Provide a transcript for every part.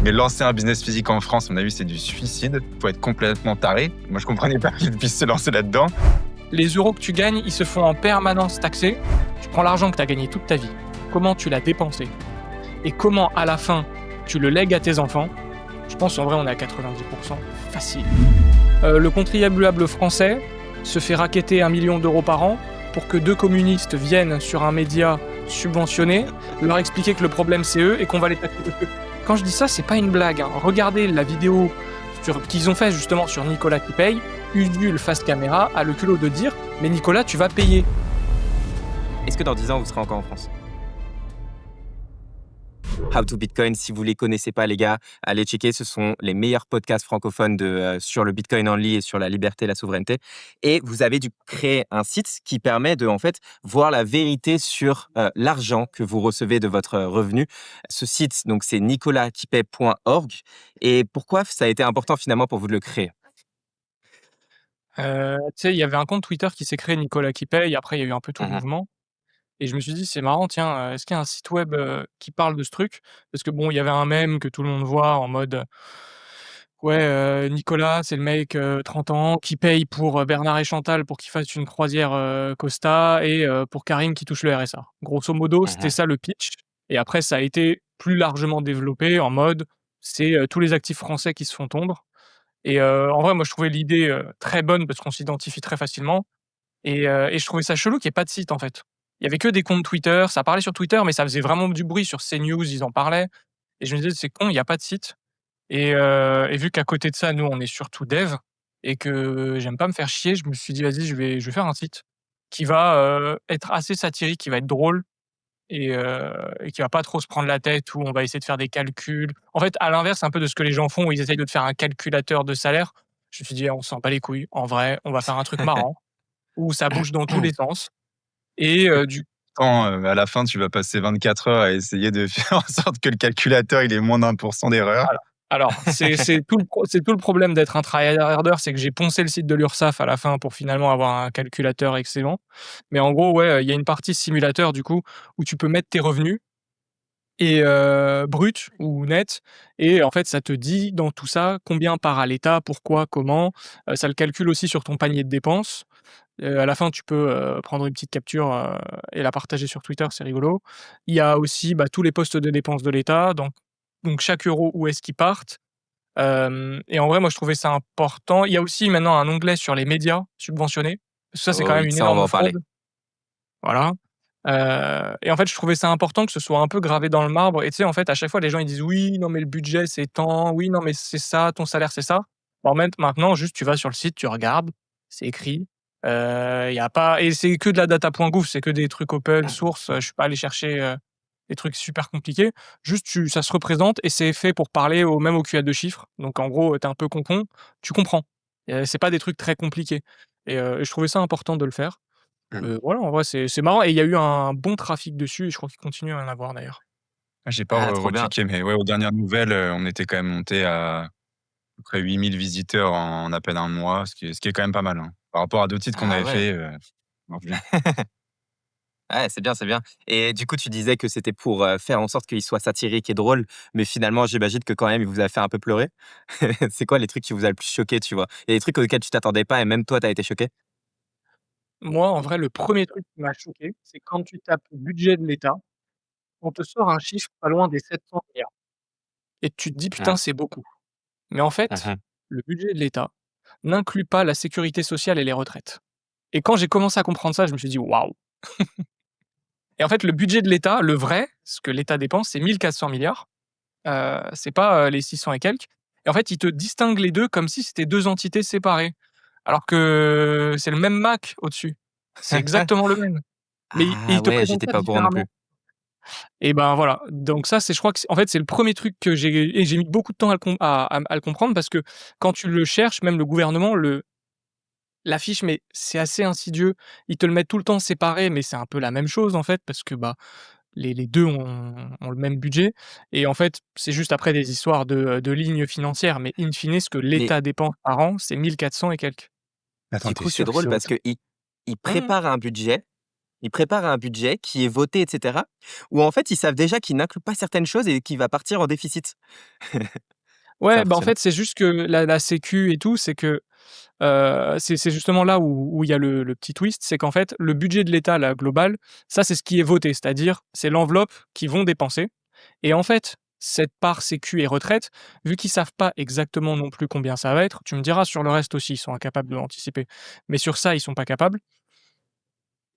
Mais lancer un business physique en France, à mon avis, c'est du suicide. Il faut être complètement taré. Moi, je comprenais pas qu'ils puissent se lancer là-dedans. Les euros que tu gagnes, ils se font en permanence taxer. Tu prends l'argent que tu as gagné toute ta vie. Comment tu l'as dépensé? Et comment, à la fin, tu le lègues à tes enfants? Je pense en vrai, on est à 90% facile. Le contribuable français se fait racketter 1 million d'euros par an pour que 2 communistes viennent sur un média subventionné, leur expliquer que le problème c'est eux et qu'on va les taxer de eux. Quand je dis ça, c'est pas une blague. Regardez la vidéo qu'ils ont fait justement sur Nicolas qui paye. Udul face caméra a le culot de dire « Mais Nicolas, tu vas payer ». Est-ce que dans 10 ans, vous serez encore en France? How to Bitcoin, si vous ne les connaissez pas, les gars, allez checker. Ce sont les meilleurs podcasts francophones sur le Bitcoin only et sur la liberté et la souveraineté. Et vous avez dû créer un site qui permet de en fait, voir la vérité sur l'argent que vous recevez de votre revenu. Ce site, donc, c'est nicolaskipaye.org. Et pourquoi ça a été important finalement pour vous de le créer? Tu sais, il y avait un compte Twitter qui s'est créé, Nicolas qui paye. Après, il y a eu un peu tout le Mhm. mouvement. Et je me suis dit, c'est marrant, tiens, est-ce qu'il y a un site web qui parle de ce truc? Parce que bon, il y avait un mème que tout le monde voit en mode ouais, Nicolas, c'est le mec 30 ans qui paye pour Bernard et Chantal pour qu'ils fassent une croisière Costa et pour Karim qui touche le RSA. Grosso modo, c'était Mhm. ça le pitch. Et après, ça a été plus largement développé en mode c'est tous les actifs français qui se font tondre. Et en vrai, moi, je trouvais l'idée très bonne parce qu'on s'identifie très facilement. Et je trouvais ça chelou qu'il y ait pas de site, en fait. Il y avait que des comptes Twitter, ça parlait sur Twitter, mais ça faisait vraiment du bruit sur CNews, ils en parlaient. Et je me disais: «C'est con, il y a pas de site». Et vu qu'à côté de ça, nous, on est surtout dev et que j'aime pas me faire chier, je me suis dit: «Vas-y, je vais faire un site qui va être assez satirique, qui va être drôle et qui va pas trop se prendre la tête, où on va essayer de faire des calculs». En fait, à l'inverse un peu de ce que les gens font, où ils essayent de te faire un calculateur de salaire, je me suis dit: «Ah, on s'en bat les couilles. En vrai, on va faire un truc marrant, où ça bouge dans tous les sens». Et du Quand, à la fin, tu vas passer 24 heures à essayer de faire en sorte que le calculateur, il ait moins d'1% d'erreur. alors c'est tout le problème d'être un tryharder, c'est que j'ai poncé le site de l'Urssaf à la fin pour finalement avoir un calculateur excellent. Mais en gros, ouais, il y a une partie simulateur du coup, où tu peux mettre tes revenus et bruts ou nets, et en fait, ça te dit dans tout ça combien part à l'État, pourquoi, comment. Ça le calcule aussi sur ton panier de dépenses. À la fin, tu peux prendre une petite capture et la partager sur Twitter, c'est rigolo. Il y a aussi, bah, tous les postes de dépenses de l'État, donc chaque euro, où est-ce qu'il parte. Et en vrai, moi, je trouvais ça important. Il y a aussi maintenant un onglet sur les médias subventionnés, parce que ça, c'est Oh quand même oui, une ça, on va énorme en parler. fraude. Voilà. Et en fait, je trouvais ça important que ce soit un peu gravé dans le marbre. Et tu sais, en fait, à chaque fois, les gens, ils disent: «Oui, non, mais le budget, c'est tant. Oui, non, mais c'est ça, ton salaire, c'est ça». Bon, maintenant, juste, tu vas sur le site, tu regardes, c'est écrit. Il y a pas, et c'est que de la data.gouv, c'est que des trucs open source. Je suis pas allé chercher des trucs super compliqués. Juste, ça se représente et c'est fait pour parler même au QA de chiffres. Donc, en gros, tu es un peu concon, tu comprends. C'est pas des trucs très compliqués. Et je trouvais ça important de le faire. Voilà, en vrai, c'est marrant, et il y a eu un bon trafic dessus et je crois qu'il continue à y en avoir d'ailleurs. Ah, j'ai pas Ah, trop bien. rechecké, mais ouais, aux dernières nouvelles, on était quand même monté à peu près 8 000 visiteurs en à peine un mois, ce qui est quand même pas mal, hein. Par rapport à d'autres sites qu'on Ah avait ouais. fait, marche bien. Ouais, c'est bien, c'est bien. Et du coup, tu disais que c'était pour faire en sorte qu'il soit satirique et drôle, mais finalement, j'imagine que quand même, il vous a fait un peu pleurer. C'est quoi les trucs qui vous a le plus choqué, tu vois? Il y a des trucs auxquels tu t'attendais pas et même toi, tu as été choqué? Moi, en vrai, le premier truc qui m'a choqué, c'est quand tu tapes budget de l'État, on te sort un chiffre pas loin des 700 milliards et tu te dis: «Putain, Mmh. c'est beaucoup». Mais en fait, Mmh. le budget de l'État n'inclut pas la sécurité sociale et les retraites. Et quand j'ai commencé à comprendre ça, je me suis dit: «Waouh!» Et en fait, le budget de l'État, le vrai, ce que l'État dépense, c'est 1 400 milliards. C'est pas les 600 et quelques. Et en fait, ils te distinguent les 2 comme si c'était 2 entités séparées. Alors que c'est le même Mac au-dessus. C'est exactement le même. Mais Ah ils te ouais, présentent j'étais ça pas au courant non plus. différemment. Et ben, voilà. Donc ça, je crois que en fait, c'est le premier truc que j'ai mis beaucoup de temps à le comprendre, parce que quand tu le cherches, même le gouvernement l'affiche, mais c'est assez insidieux. Ils te le mettent tout le temps séparé, mais c'est un peu la même chose, en fait, parce que, bah, les 2 ont le même budget. Et en fait, c'est juste après des histoires de lignes financières, mais in fine, ce que Mais l'État dépense par an, c'est 1 400 et quelques. Attends, du tu coup, c'est sûr que drôle c'est parce autant? qu'ils Mmh. préparent un budget Ils préparent un budget qui est voté, et cetera, où en fait, ils savent déjà qu'il n'inclut pas certaines choses et qu'il va partir en déficit. C'est Ouais, bah, en impressionnant. fait, c'est juste que la sécu et tout, c'est que, c'est justement là où il y a le petit twist, c'est qu'en fait, le budget de l'État, là, global, ça, c'est ce qui est voté. C'est-à-dire, c'est l'enveloppe qu'ils vont dépenser et en fait, cette part sécu et retraite, vu qu'ils savent pas exactement non plus combien ça va être, tu me diras sur le reste aussi, ils sont incapables de l'anticiper. Mais sur ça, ils sont pas capables.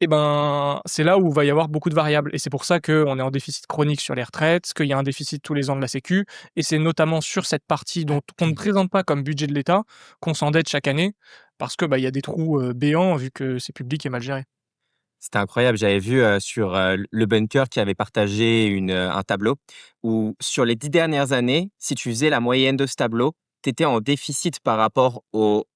Et ben, c'est là où va y avoir beaucoup de variables et c'est pour ça qu'on est en déficit chronique sur les retraites, qu'il y a un déficit tous les ans de la sécu et c'est notamment sur cette partie dont qu'on ne présente pas comme budget de l'État qu'on s'endette chaque année parce que, bah, il y a des trous, béants vu que c'est public et mal géré. C'était incroyable. J'avais vu, sur, Le Bunker qui avait partagé un tableau où sur les 10 dernières années, si tu faisais la moyenne de ce tableau, tu étais en déficit par rapport aux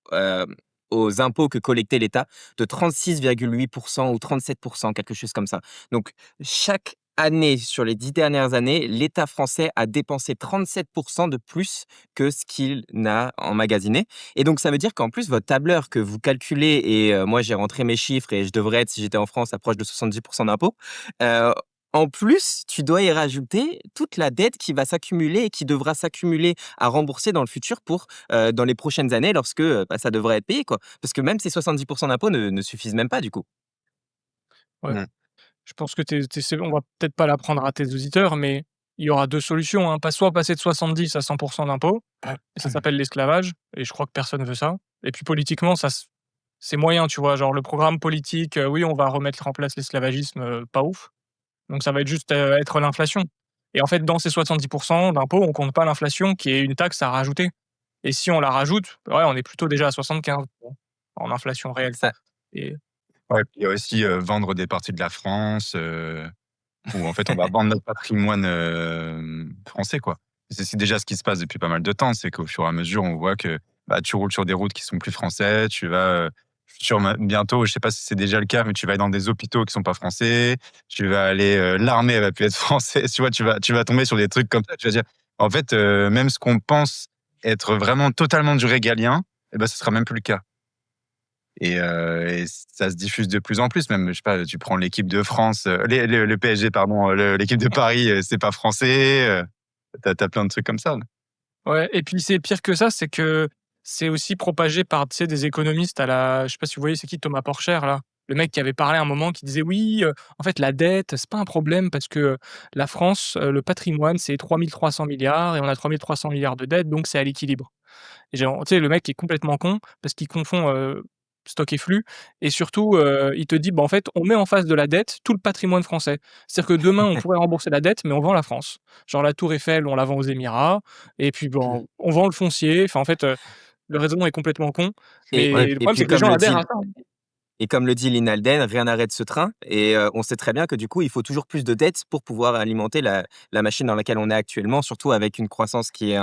impôts que collectait l'État de 36,8 ou 37 quelque chose comme ça. Donc chaque année, sur les 10 dernières années, l'État français a dépensé 37 de plus que ce qu'il n'a emmagasiné et donc ça veut dire qu'en plus votre tableur que vous calculez et moi j'ai rentré mes chiffres et je devrais être, si j'étais en France, approche de 70 d'impôts. Heu, En plus, tu dois y rajouter toute la dette qui va s'accumuler et qui devra s'accumuler à rembourser dans le futur pour, dans les prochaines années lorsque, bah, ça devrait être payé, quoi. Parce que même ces 70 d'impôts ne suffisent même pas, du coup. Ouais, Mmh. je pense que tu c'est on va peut-être pas l'apprendre à tes auditeurs, mais il y aura 2 solutions, hein. Pas soit passer de 70 à 100 d'impôts et ça s'appelle l'esclavage et je crois que personne veut ça et puis politiquement c'est moyen, tu vois? Genre le programme politique, oui, on va remettre en place l'esclavagisme, pas ouf. Donc ça va être juste, être l'inflation et en fait, dans ces 70 d'impôts, on compte pas l'inflation qui est une taxe à rajouter et si on la rajoute, ouais, on est plutôt déjà à 75 en inflation réelle Ça et Ouais, puis il y a aussi, vendre des parties de la France, où en fait on va vendre notre patrimoine, français, quoi. C'est déjà ce qui se passe depuis pas mal de temps, c'est qu'au fur et à mesure, on voit que, bah, tu roules sur des routes qui sont plus français, tu vas, sur ma bientôt, je sais pas si c'est déjà le cas, mais tu vas aller dans des hôpitaux qui sont pas français, tu vas aller, l'armée, elle va plus être française, tu vois? Tu vas tomber sur des trucs comme ça, tu vas dire en fait, même ce qu'on pense être vraiment totalement du régalien, et ben ce sera même plus le cas. Et ça se diffuse de plus en plus même, je sais pas, tu prends l'équipe de France, le PSG pardon, l'équipe de Paris, c'est pas français, tu as plein de trucs comme ça. ouais et puis c'est pire que ça, c'est que c'est aussi propagé par, tu sais, des économistes à la je sais pas si vous voyez c'est qui Thomas Porcher là? Le mec qui avait parlé à un moment qui disait: «Oui, en fait la dette, c'est pas un problème parce que, la France, le patrimoine c'est 3 300 milliards et on a 3 300 milliards de dettes donc c'est à l'équilibre». Et genre, tu sais, le mec est complètement con parce qu'il confond, stock et flux et surtout, il te dit: «Bah, en fait, on met en face de la dette tout le patrimoine français». C'est-à-dire que demain, on pourrait rembourser la dette, mais on vend la France. Genre la tour Eiffel, on la vend aux Émirats et puis bon, on vend le foncier. Enfin, en fait, le raisonnement est complètement con, et mais le et problème, puis c'est que les comme gens le adhèrent à dit ça, hein. Et comme le dit Lynn Alden, rien n'arrête ce train et on sait très bien que du coup, il faut toujours plus de dettes pour pouvoir alimenter la machine dans laquelle on est actuellement, surtout avec une croissance qui est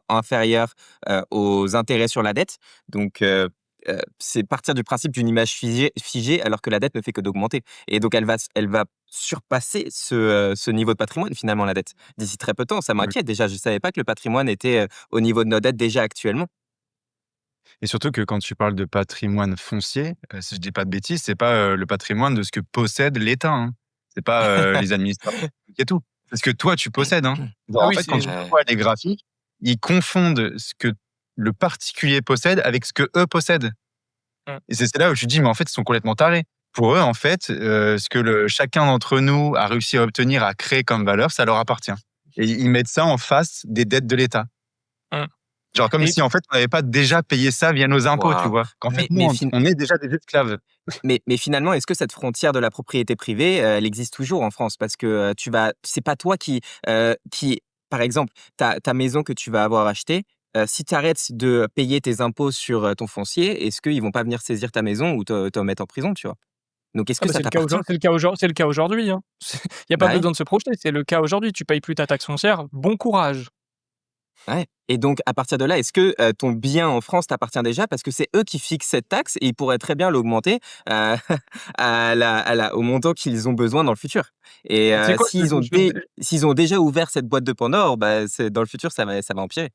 inférieure, aux intérêts sur la dette. Donc c'est partir du principe d'une image figée alors que la dette ne fait que d'augmenter et donc elle va surpasser ce niveau de patrimoine finalement, la dette. D'ici très peu de temps, ça Oui. m'inquiète déjà, je ne savais pas que le patrimoine était, au niveau de nos dettes déjà actuellement. Et surtout que quand tu parles de patrimoine foncier, si je dis pas de bêtises, c'est pas, le patrimoine de ce que possède l'État, hein. C'est pas, les administrations et tout. C'est ce que toi tu possèdes, hein. Genre Ah en oui, fait, quand c'est tu Ouais. vois les graphiques, ils confondent ce que le particulier possède avec ce qu'eux possèdent. mmh. Et c'est là où je dis: «Mais en fait, ils sont complètement tarés». Pour eux, en fait, ce que chacun d'entre nous a réussi à obtenir, à créer comme valeur, ça leur appartient. Et ils mettent ça en face des dettes de l'État. Mmh. Genre comme Et si, en fait, on n'avait pas déjà payé ça via nos impôts, tu Waouh! vois? Qu'en fait, Mais nous, mais on est déjà des esclaves. Mais finalement, est-ce que cette frontière de la propriété privée, elle existe toujours en France? Parce que, c'est pas toi qui par exemple, ta maison que tu vas avoir achetée, si tu arrêtes de payer tes impôts sur, ton foncier, est-ce qu'ils vont pas venir saisir ta maison ou te mettre en prison, tu vois? Donc est-ce ah que bah, ça t'appartient? c'est le cas aujourd'hui, hein. Il y a pas Bah ouais. besoin de se projeter, c'est le cas aujourd'hui. Tu payes plus ta taxe foncière, bon courage. Ouais et donc à partir de là, est-ce que, ton bien en France t'appartient déjà? Parce que c'est eux qui fixent cette taxe et ils pourraient très bien l'augmenter, heu, au montant qu'ils ont besoin dans le futur et Tu sais quoi? s'ils ont déjà ouvert cette boîte de Pandore, bah, c'est dans le futur, ça va empirer.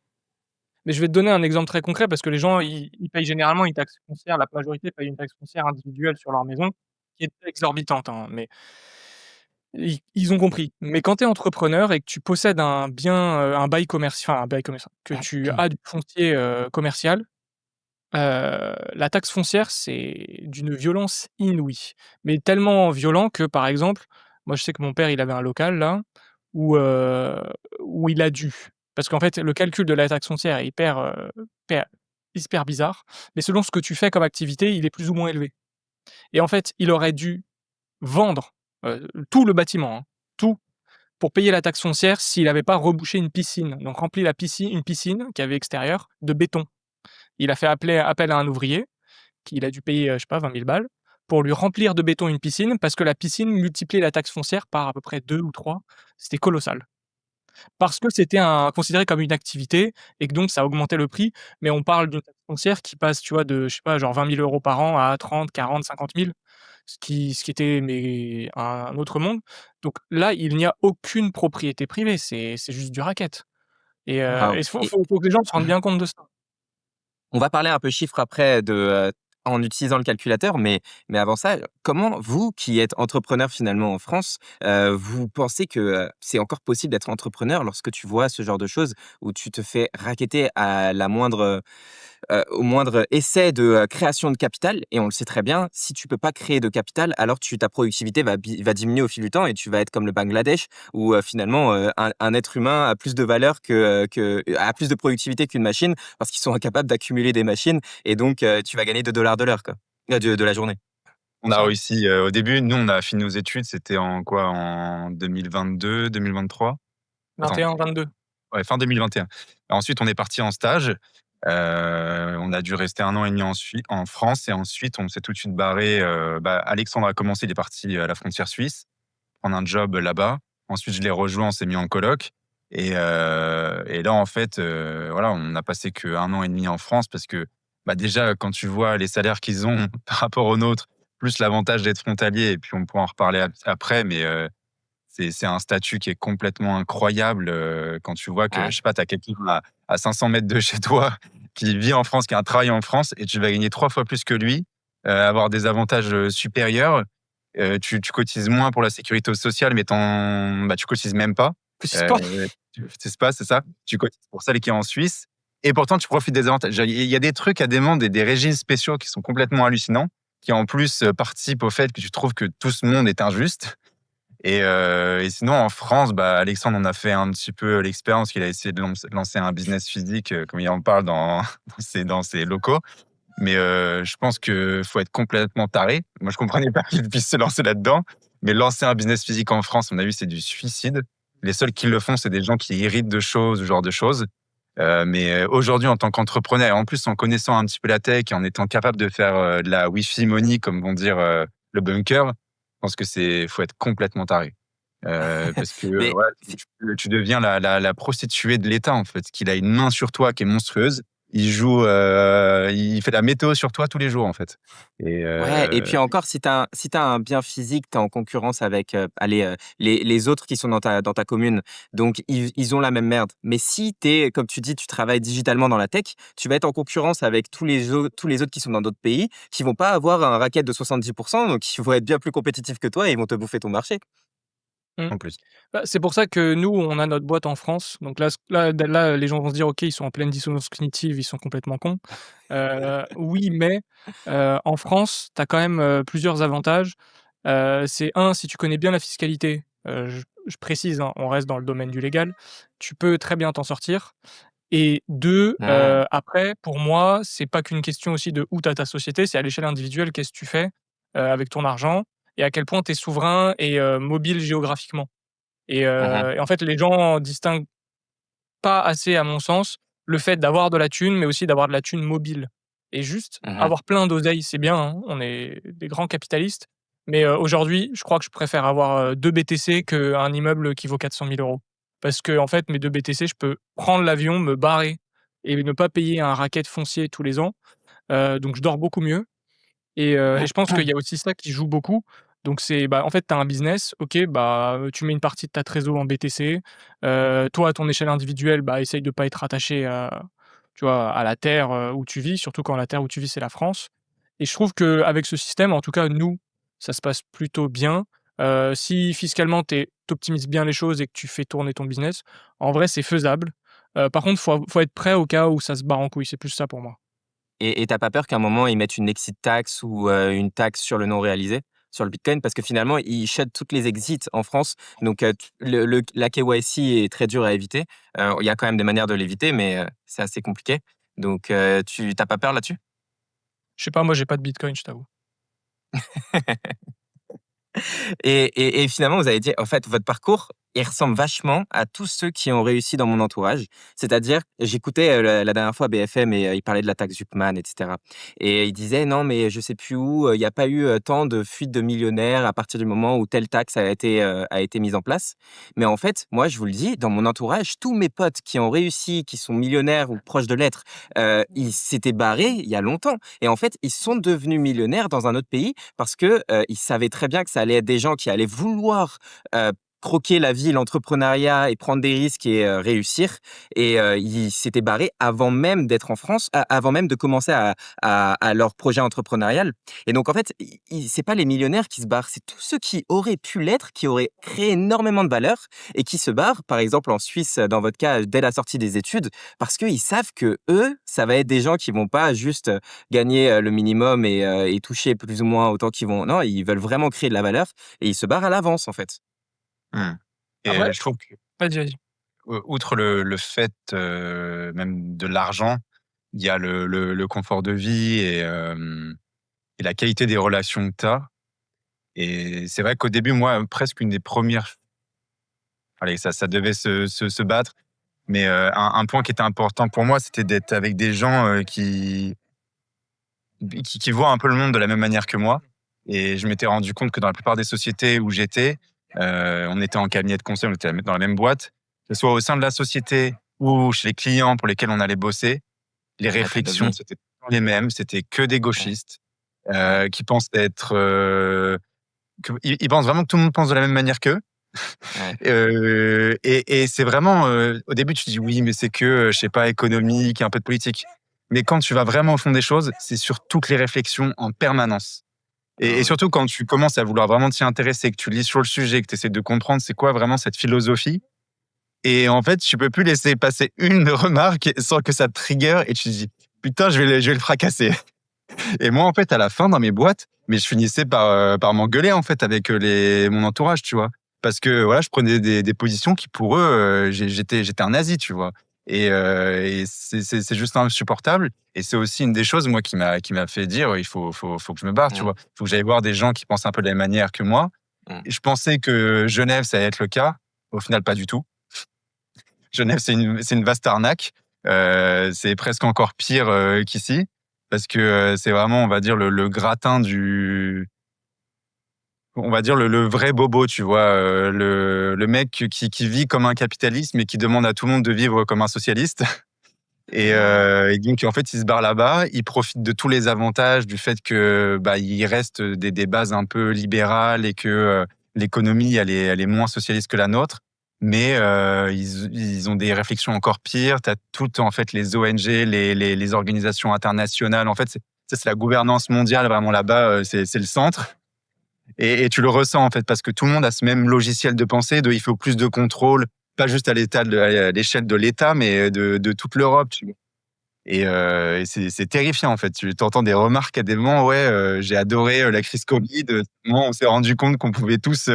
Mais je vais te donner un exemple très concret parce que les gens, ils payent généralement une taxe foncière, la majorité paye une taxe foncière individuelle sur leur maison, qui qui est exorbitante, hein, mais ils ont compris. Mais quand tu es entrepreneur et que tu possèdes un bien, un bail commercial, enfin un bail commercial, que tu as du foncier, commercial, la taxe foncière, c'est d'une violence inouïe. Mais tellement violent que, par exemple, moi, je sais que mon père, il avait un local là, où, où il a dû parce qu'en fait, le calcul de la taxe foncière est hyper hyper bizarre, mais selon ce que tu fais comme activité, il est plus ou moins élevé et en fait, il aurait dû vendre, tout le bâtiment, hein, tout, pour payer la taxe foncière s'il avait pas rebouché une piscine. Donc rempli une piscine qu'il y avait extérieure de béton. Il a fait appel à un ouvrier qu'il a dû payer, je sais pas 20 000 balles pour lui remplir de béton une piscine parce que la piscine multipliait la taxe foncière par à peu près 2 ou 3. C'était colossal. Parce que c'était considéré comme une activité et que donc ça augmentait le prix, mais on parle d'une taxe foncière qui passe, tu vois, de, je sais pas, genre 20 000 € par an à 30, 40, 50 000, ce qui était mais un autre monde. Donc là, il n'y a aucune propriété privée, c'est juste du racket et Waouh. il faut que les gens se rendent bien compte de ça. On va parler un peu chiffres après en utilisant le calculateur, mais avant ça, comment vous, qui êtes entrepreneur finalement en France, vous pensez que c'est encore possible d'être entrepreneur lorsque tu vois ce genre de choses où tu te fais racketter à la moindre, au moindre essai de création de capital? Et on le sait très bien, si tu peux pas créer de capital, alors ta productivité va diminuer au fil du temps et tu vas être comme le Bangladesh où finalement un être humain a plus de valeur a plus de productivité qu'une machine parce qu'ils sont incapables d'accumuler des machines et donc tu vas gagner 2 $ de l'heure, quoi. De la journée. On a réussi, au début, nous, on a fini nos études, c'était en quoi? En 2022-2023? Attends, 21-22. ouais, fin 2021. Ensuite, on est parti en stage. On a dû rester 1 an et demi en France et ensuite, on s'est tout de suite barré, Alexandre a commencé, il est parti à la frontière suisse, prendre un job là-bas. Ensuite, je l'ai rejoint, on s'est mis en coloc et là, en fait, voilà, on n'a passé qu'1 an et demi en France parce que, déjà, quand tu vois les salaires qu'ils ont par rapport aux nôtres, plus l'avantage d'être frontalier et puis on pourra en reparler après, mais c'est un statut qui est complètement incroyable, quand tu vois que, Ouais. je sais pas, tu as quelqu'un à 500 mètres de chez toi qui vit en France, qui a un travail en France et tu vas gagner 3 fois plus que lui, avoir des avantages, supérieurs. Tu cotises moins pour la sécurité sociale, mais tu cotises même pas. Cotise Heu, pas. Tu cotises pas, c'est ça. Tu cotises pour celle qui est en Suisse et pourtant tu profites des avantages. Il y a des trucs à des mondes et des régimes spéciaux qui sont complètement hallucinants, qui en plus, participent au fait que tu trouves que tout ce monde est injuste. Et sinon, en France, Alexandre en a fait un petit peu l'expérience qu'il a essayé de lancer un business physique, comme il en parle dans dans ses locaux. Mais je pense qu'il faut être complètement taré. Moi, je comprenais pas qu'il puisse se lancer là-dedans. Mais lancer un business physique en France, à mon avis, c'est du suicide. Les seuls qui le font, c'est des gens qui héritent de choses, ce genre de choses. Mais aujourd'hui, en tant qu'entrepreneur, et en plus en connaissant un petit peu la tech et en étant capable de faire de la Wi-Fi money, comme vont dire le bunker, je pense que faut être complètement taré. Parce que Mais ouais, tu deviens la prostituée de l'État, en fait, qu'il a une main sur toi qui est monstrueuse. Il fait la météo sur toi tous les jours, en fait. Et ouais, et puis encore, si tu as un bien physique, tu es en concurrence avec, allez, les autres qui sont dans ta commune, donc ils ont la même merde. Mais si tu es, comme tu dis, tu travailles digitalement dans la tech, tu vas être en concurrence avec tous les autres qui sont dans d'autres pays, qui vont pas avoir un racket de 70, donc ils vont être bien plus compétitifs que toi et ils vont te bouffer ton marché. Mmh. en plus. C'est pour ça que nous, on a notre boîte en France. Donc là, les gens vont se dire: «OK, ils sont en pleine dissonance cognitive, ils sont complètement cons». Oui, mais en France, tu as quand même, plusieurs avantages. C'est un, si tu connais bien la fiscalité, je précise, hein, on reste dans le domaine du légal, tu peux très bien t'en sortir et 2, Mmh. après, pour moi, c'est pas qu'une question aussi de où tu as ta société, c'est à l'échelle individuelle, qu'est-ce que tu fais, avec ton argent et à quel point tu es souverain et mobile géographiquement. Mmh. Et en fait, les gens distinguent pas assez, à mon sens, le fait d'avoir de la thune, mais aussi d'avoir de la thune mobile. Et juste Mmh. avoir plein d'oseille, c'est bien, hein, on est des grands capitalistes, mais aujourd'hui, je crois que je préfère avoir, 2 BTC qu'un immeuble qui vaut 400 000 €. Parce que en fait, mes 2 BTC, je peux prendre l'avion, me barrer et ne pas payer un racket foncier tous les ans, donc je dors beaucoup mieux. Et je pense qu'il y a aussi ça qui joue beaucoup. Donc c'est, en fait, tu as un business, OK, tu mets une partie de ta trésor en BTC. Toi, à ton échelle individuelle, essaye de pas être attaché à, tu vois, à la terre, où tu vis, surtout quand la terre où tu vis, c'est la France. Et je trouve qu'avec ce système, en tout cas nous, ça se passe plutôt bien. Si fiscalement, tu optimises bien les choses et que tu fais tourner ton business, en vrai, c'est faisable. Par contre, faut être prêt au cas où ça se barre en couille, c'est plus ça pour moi. Et tu pas peur qu'à un moment, ils mettent une exit tax ou une taxe sur le non réalisé, sur le Bitcoin? Parce que finalement, ils shut toutes les exits en France. Donc, la KYC est très dur à éviter. Il y a quand même des manières de l'éviter, mais c'est assez compliqué. Donc, tu pas peur là-dessus? Je sais pas, moi, j'ai pas de bitcoin, je t'avoue. Et finalement, vous avez dit, en fait, votre parcours, il ressemble vachement à tous ceux qui ont réussi dans mon entourage. C'est-à-dire, j'écoutais la dernière fois BFM et il parlait de la taxe Zuckman, etc. Et il disait, non, mais je sais plus où, il n'y a pas eu tant de fuites de millionnaires à partir du moment où telle taxe a été mise en place. Mais en fait, moi, je vous le dis, dans mon entourage, tous mes potes qui ont réussi, qui sont millionnaires ou proches de l'être, ils s'étaient barrés il y a longtemps. Et en fait, ils sont devenus millionnaires dans un autre pays parce que ils savaient très bien que ça allait être des gens qui allaient vouloir croquer la vie, l'entrepreneuriat et prendre des risques et réussir. Et ils s'étaient barrés avant même d'être en France, avant même de commencer à leur projet entrepreneurial. Et donc, en fait, c'est pas les millionnaires qui se barrent, c'est tous ceux qui auraient pu l'être, qui auraient créé énormément de valeur et qui se barrent, par exemple en Suisse, dans votre cas, dès la sortie des études, parce qu'ils savent que eux, ça va être des gens qui vont pas juste gagner le minimum et toucher plus ou moins autant qu'ils vont. Non, ils veulent vraiment créer de la valeur et ils se barrent à l'avance, en fait. Mmh. Après, Et je trouve que, vas-y, vas-y. outre le fait, même de l'argent, il y a le confort de vie et la qualité des relations que tu as. Et c'est vrai qu'au début, moi, presque une des premières, allez, ça devait se battre, mais un point qui était important pour moi, c'était d'être avec des gens, qui voient un peu le monde de la même manière que moi. Et je m'étais rendu compte que dans la plupart des sociétés où j'étais, on était en cabinet de conseil, on était dans la même boîte, que ce soit au sein de la société ou chez les clients pour lesquels on allait bosser, les Ouais, t'as réflexions, deviné. c'était toujours les mêmes, c'était que des Ouais, gauchistes, ouais, qui pensent être, ils pensent vraiment que tout le monde pense de la même manière qu'eux. ouais. Et c'est vraiment, au début, tu te dis: «Oui, mais c'est que, je sais pas, économique, un peu de politique». Mais quand tu vas vraiment au fond des choses, c'est sur toutes les réflexions en permanence. Et Ah ouais. surtout quand tu commences à vouloir vraiment t'y intéresser, que tu lis sur le sujet, que tu essaies de comprendre c'est quoi vraiment cette philosophie. Et en fait, tu peux plus laisser passer une remarque sans que ça te trigger et tu te dis: «Putain, je vais le fracasser». Et moi, en fait, à la fin, dans mes boîtes, mais je finissais par m'engueuler, en fait, avec mon entourage, tu vois. Parce que, voilà, je prenais des positions qui, pour eux, j'étais un nazi, tu vois. Et c'est juste insupportable. Et c'est aussi une des choses, moi, qui m'a fait dire, il faut que je me barre, tu Mmh, vois. Il faut que j'aille voir des gens qui pensent un peu de la même manière que moi. mmh. Et je pensais que Genève, ça allait être le cas. Au final, pas du tout. Genève, c'est une vaste arnaque. C'est presque encore pire qu'ici, parce que c'est vraiment, on va dire, le gratin du. On va dire le vrai bobo, tu vois, le mec qui vit comme un capitaliste, mais qui demande à tout le monde de vivre comme un socialiste. Ah, Et donc, en fait, il se barre là-bas, il profite de tous les avantages du fait que bah, il reste des bases un peu libérales et que l'économie, elle est moins socialiste que la nôtre. Mais ils ont des réflexions encore pires. Tu as toutes, en fait, les ONG, les organisations internationales. En fait, c'est la gouvernance mondiale, vraiment là-bas, c'est le centre. Et tu le ressens, en fait, parce que tout le monde a ce même logiciel de pensée, il faut plus de contrôle, pas juste à l'échelle de l'État, mais de toute l'Europe, tu vois. Et c'est terrifiant, en fait. Tu entends des remarques à des moments: «Ouais, j'ai adoré, la crise Covid, comment on s'est rendu compte qu'on pouvait tous,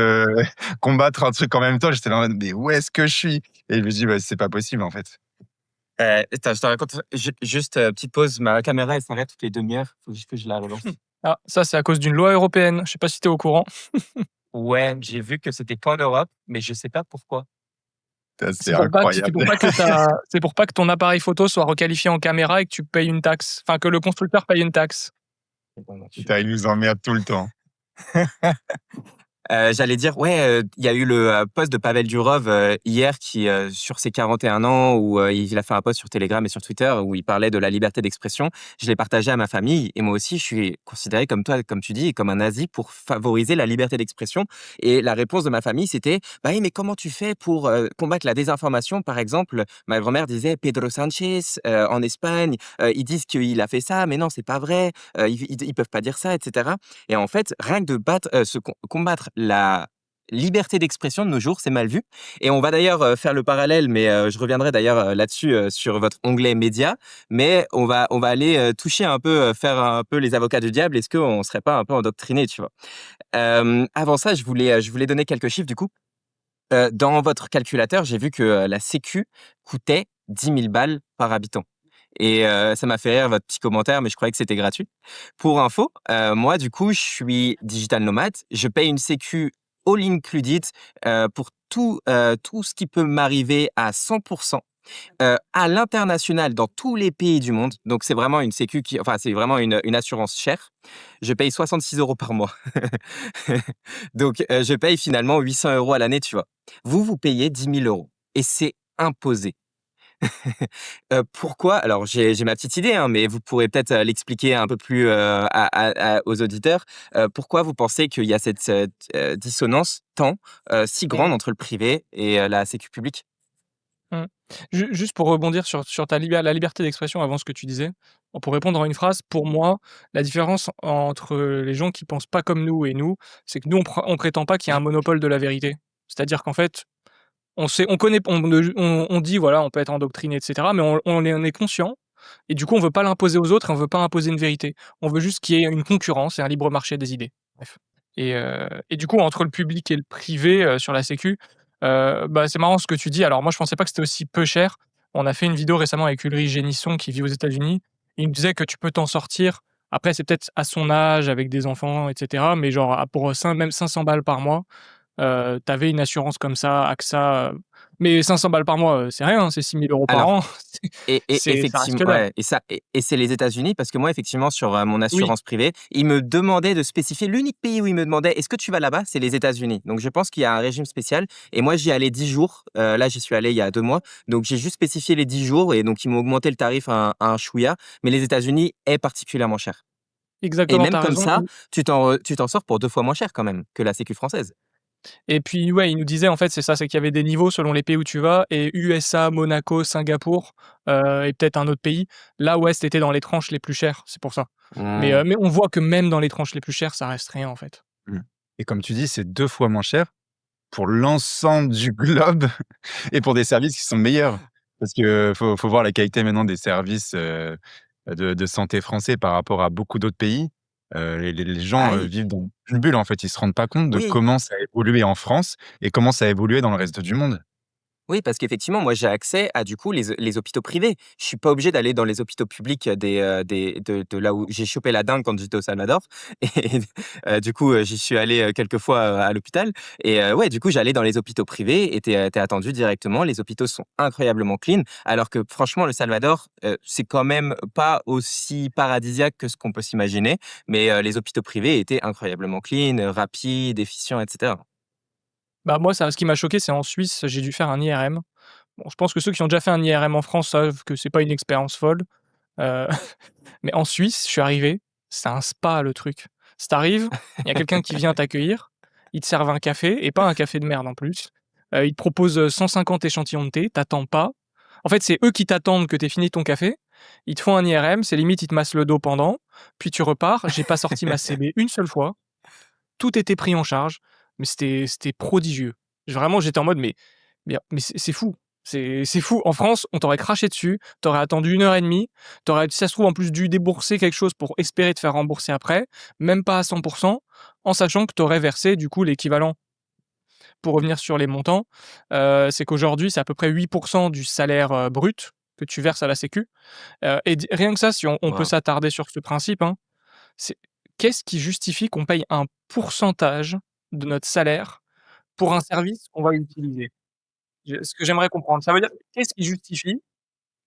combattre un truc en même temps». J'étais là en mode: «Mais où est-ce que je suis?» Et je me dis: «Bah, c'est pas possible, en fait». attends, je te raconte juste, petite pause, ma caméra, elle s'arrête toutes les demi-heures, faut juste que je la relance. Ah, ça, c'est à cause d'une loi européenne. Je sais pas si tu es au courant. Ouais, j'ai vu que c'était qu'en Europe, mais je sais pas pourquoi. Ça, c'est incroyable. C'est pour pas que ton appareil photo soit requalifié en caméra et que tu payes une taxe. Enfin, que le constructeur paye une taxe. Eh ben, non, je suis Putain, ils nous emmerdent tout le temps. J'allais dire, ouais, il y a eu le post de Pavel Durov hier qui, sur ses 41 ans, où il a fait un post sur Telegram et sur Twitter où il parlait de la liberté d'expression. Je l'ai partagé à ma famille et moi aussi, je suis considéré comme toi, comme tu dis, comme un nazi pour favoriser la liberté d'expression. Et la réponse de ma famille, c'était, bah oui, mais comment tu fais pour combattre la désinformation? Par exemple, ma grand-mère disait Pedro Sanchez en Espagne, ils disent qu'il a fait ça, mais non, c'est pas vrai, ils peuvent pas dire ça, etc. Et en fait, rien que de combattre la liberté d'expression de nos jours, c'est mal vu. Et on va d'ailleurs faire le parallèle, mais je reviendrai d'ailleurs là-dessus sur votre onglet médias. Mais on va aller toucher un peu, faire un peu les avocats du diable. Est-ce qu'on ne serait pas un peu endoctriné, tu vois? Avant ça, je voulais donner quelques chiffres du coup. Dans votre calculateur, j'ai vu que la Sécu coûtait 10 000 balles par habitant. Et ça m'a fait rire votre petit commentaire, mais je croyais que c'était gratuit. Pour info, moi, du coup, je suis digital nomade. Je paye une sécu all included pour tout ce qui peut m'arriver à 100%. À l'international, dans tous les pays du monde. Donc, c'est vraiment une sécu enfin, c'est vraiment une assurance chère. Je paye 66 euros par mois. Donc, je paye finalement 800 euros à l'année, tu vois. Vous payez 10 000 euros et c'est imposé. Pourquoi? Alors j'ai ma petite idée, hein, mais vous pourrez peut-être, l'expliquer un peu plus, aux auditeurs. Pourquoi vous pensez qu'il y a cette dissonance si grande Mmh. entre le privé et la sécu publique? Mmh. Juste pour rebondir sur la liberté d'expression avant ce que tu disais, pour répondre en une phrase, pour moi, la différence entre les gens qui pensent pas comme nous et nous, c'est que nous on prétend pas qu'il y a un monopole de la vérité. C'est-à-dire qu'en fait, on connaît on dit voilà, on peut être endoctriné et cetera, mais on est conscient et du coup on veut pas l'imposer aux autres et on veut pas imposer une vérité. On veut juste qu'il y ait une concurrence et un libre marché des idées. Bref. Et du coup entre le public et le privé, sur la sécu, bah, c'est marrant ce que tu dis. Alors moi je pensais pas que c'était aussi peu cher. On a fait une vidéo récemment avec Ulrich Génisson qui vit aux États-Unis. Il me disait que tu peux t'en sortir. Après c'est peut-être à son âge avec des enfants et cetera, mais genre pour même 500 balles par mois. Tu une assurance comme ça, AXA, mais 500 balles par mois, c'est rien, hein, c'est 6 000 € par Alors an. Ça reste effectivement, que dalle. ouais, et c'est les États-Unis parce que moi, effectivement, sur mon Oui, assurance privée, il me demandait de spécifier l'unique pays où il me demandait: «Est-ce que tu vas là-bas?» C'est les États-Unis. Donc je pense qu'il y a un régime spécial et moi, j'y allais 10 jours. Là, j'y suis allé il y a 2 mois. Donc j'ai juste spécifié les 10 jours et donc ils m'ont augmenté le tarif à un chouïa. Mais les États-Unis est particulièrement cher et exactement, tu même as comme raison. ça, tu t'en sors pour 2 fois moins cher quand même que la sécu française. Et puis, ouais, il nous disait, en fait, c'est ça, c'est qu'il y avait des niveaux selon les pays où tu vas et USA, Monaco, Singapour, et peut-être un autre pays. Là, ouais, c'était dans les tranches les plus chères, c'est pour ça. Mais, Mmh. mais on voit que même dans les tranches les plus chères, ça reste rien, en fait. Mmh. Et comme tu dis, c'est 2 fois moins cher pour l'ensemble du globe et pour des services qui sont meilleurs. Parce que faut voir la qualité maintenant des services, de santé français par rapport à beaucoup d'autres pays. Les Ah gens, oui, vivent dans une bulle, en fait. Ils se rendent pas compte de oui. comment ça a évolué en France et comment ça a évolué dans le reste du monde. Oui, parce qu'effectivement, moi, j'ai accès à, du coup, les hôpitaux privés. Je suis pas obligé d'aller dans les hôpitaux publics de là où j'ai chopé la dengue quand j'étais au Salvador. Et du coup, j'y suis allé quelques fois à l'hôpital. Et ouais, du coup, j'allais dans les hôpitaux privés et t'es attendu directement. Les hôpitaux sont incroyablement clean. Alors que franchement, le Salvador, c'est quand même pas aussi paradisiaque que ce qu'on peut s'imaginer. Mais les hôpitaux privés étaient incroyablement clean, rapides, efficients, etc. Bah, moi, ça ce qui m'a choqué, c'est en Suisse, j'ai dû faire un IRM. Bon, je pense que ceux qui ont déjà fait un IRM en France savent que c'est pas une expérience folle, heu, mais en Suisse, je suis arrivé, c'est un spa le truc. Si tu arrives, il y a quelqu'un qui vient t'accueillir, ils te servent un café et pas un café de merde en plus. Ils te proposent, 150 échantillons de thé, tu pas. En fait, c'est eux qui t'attendent que tu aies fini ton café. Ils te font un IRM, c'est limite ils te massent le dos pendant, puis tu repars. J'ai pas sorti ma CB une seule fois. Tout était pris en charge, mais c'était prodigieux. Vraiment, j'étais en mode: «Mais c'est fou, c'est fou». En France, on t'aurait craché dessus, t'aurais attendu 1 heure et demie, t'aurais, si ça se trouve, en plus dû débourser quelque chose pour espérer te faire rembourser après, même pas à 100, en sachant que t'aurais versé, du coup, l'équivalent. Pour revenir sur les montants, c'est qu'aujourd'hui, c'est à peu près 8 du salaire, brut que tu verses à la sécu, et rien que ça, si on peut Waouh. s'attarder sur ce principe, hein, c'est qu'est-ce qui justifie qu'on paye un pourcentage de notre salaire pour un service qu'on va utiliser? Ce que j'aimerais comprendre, ça veut dire qu'est-ce qui justifie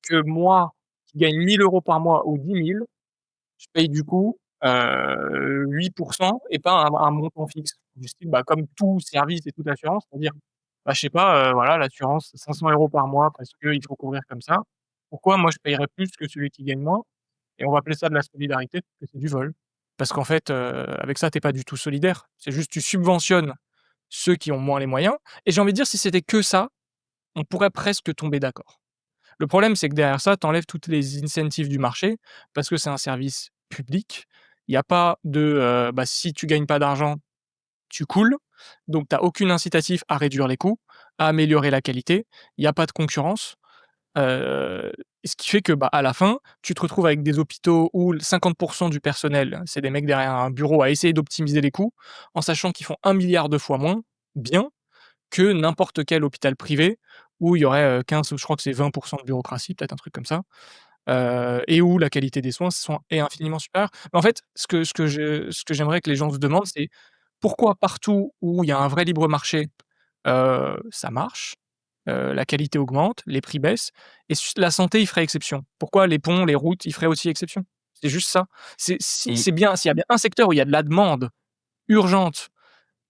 que moi, qui gagne 1 000 € par mois ou 10 000, je paye du coup, 8 et pas un montant fixe? du style, comme tout service et toute assurance, c'est-à-dire, je sais pas, voilà, l'assurance 500 € par mois parce qu'il faut couvrir comme ça. Pourquoi moi je payerais plus que celui qui gagne moins? Et on va appeler ça de la solidarité, parce que c'est du vol. Parce qu'en fait, avec ça, tu es pas du tout solidaire. C'est juste tu subventionnes ceux qui ont moins les moyens et j'ai envie de dire si c'était que ça, on pourrait presque tomber d'accord. Le problème, c'est que derrière ça, tu enlèves toutes les incentives du marché parce que c'est un service public. Il y a pas de, si tu gagnes pas d'argent, tu coules. Donc tu as aucune incitatif à réduire les coûts, à améliorer la qualité. Il y a pas de concurrence. Heu, Ce qui fait que, à la fin, tu te retrouves avec des hôpitaux où l 50 du personnel, c'est des mecs derrière un bureau à essayer d'optimiser les coûts, en sachant qu'ils font 1 milliard de fois moins bien que n'importe quel hôpital privé où il y aurait, 15 ou je crois que c'est 20 de bureaucratie, peut-être un truc comme ça, et où la qualité des soins est infiniment supérieure. Mais en fait, ce que j'aimerais que les gens se demandent, c'est pourquoi partout où il y a un vrai libre marché, ça marche, la qualité augmente, les prix baissent et la santé, il ferait exception. Pourquoi les ponts, les routes, ils feraient aussi exception? C'est juste ça. Et S'il y a bien un secteur où il y a de la demande urgente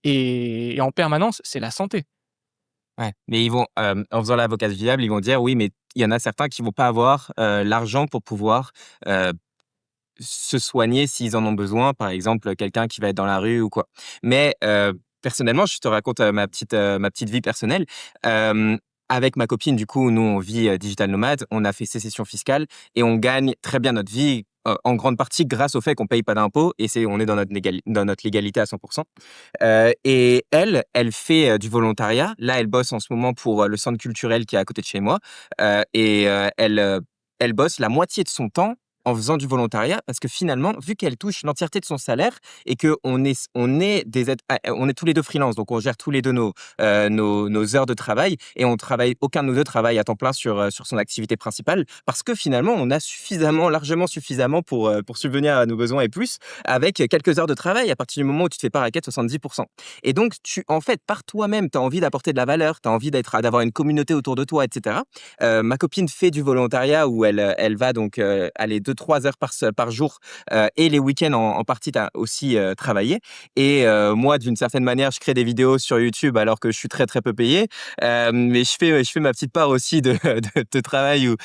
et en permanence, c'est la santé. ouais, mais ils vont, en faisant l'avocat du diable, ils vont dire: «Oui, mais il y en a certains qui vont pas avoir, l'argent pour pouvoir, heu, se soigner s'ils en ont besoin». Par exemple, quelqu'un qui va être dans la rue ou quoi. Mais, personnellement, je te raconte, ma petite vie personnelle. Hem, Avec ma copine, du coup, nous, on vit, digital nomade. On a fait sécession fiscale et on gagne très bien notre vie, en grande partie grâce au fait qu'on paye pas d'impôts et on est dans notre légalité à 100. Et elle fait, du volontariat. Là, elle bosse en ce moment pour, le centre culturel qui est à côté de chez moi, elle bosse la moitié de son temps en faisant du volontariat parce que finalement, vu qu'elle touche l'entièreté de son salaire et on est tous les 2 freelance, donc on gère tous les 2 nos heures de travail et aucun de nous 2 travaille à temps plein sur son activité principale parce que finalement, on a largement suffisamment pour subvenir à nos besoins et plus avec quelques heures de travail à partir du moment où tu te fais pas raquette 70. Et donc en fait, par toi-même, tu as envie d'apporter de la valeur, tu as envie d'avoir une communauté autour de toi et cetera. Ma copine fait du volontariat où elle va donc, aller 2-3 heures par jour, et les week-ends en partie aussi, travailler et moi, d'une certaine manière, je crée des vidéos sur YouTube alors que je suis très, très peu payé, mais je fais ma petite part aussi de de travail où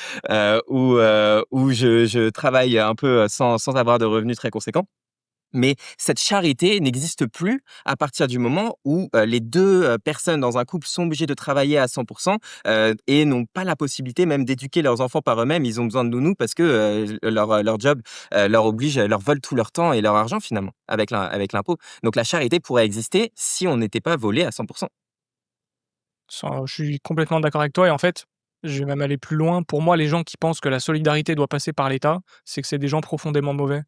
je travaille un peu, sans avoir de revenus très conséquents. Mais cette charité n'existe plus à partir du moment où, les 2 personnes dans un couple sont obligées de travailler à 100 et n'ont pas la possibilité même d'éduquer leurs enfants par eux-mêmes. Ils ont besoin de nounou parce que, leur job, leur vole tout leur temps et leur argent finalement avec l'impôt. Donc la charité pourrait exister si on n'était pas volé à 100. Je suis complètement d'accord avec toi et en fait, je vais même aller plus loin. Pour moi, les gens qui pensent que la solidarité doit passer par l'État, c'est que c'est des gens profondément mauvais.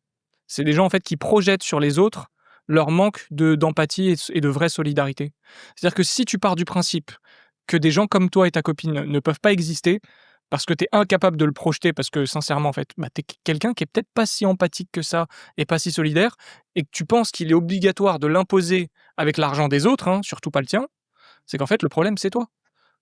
C'est des gens, en fait, qui projettent sur les autres leur manque d'empathie et de vraie solidarité. C'est-à-dire que si tu pars du principe que des gens comme toi et ta copine ne peuvent pas exister parce que tu es incapable de le projeter, parce que sincèrement, en fait, tu es quelqu'un qui est peut-être pas si empathique que ça et pas si solidaire et que tu penses qu'il est obligatoire de l'imposer avec l'argent des autres, hein, surtout pas le tien, c'est qu'en fait, le problème, c'est toi.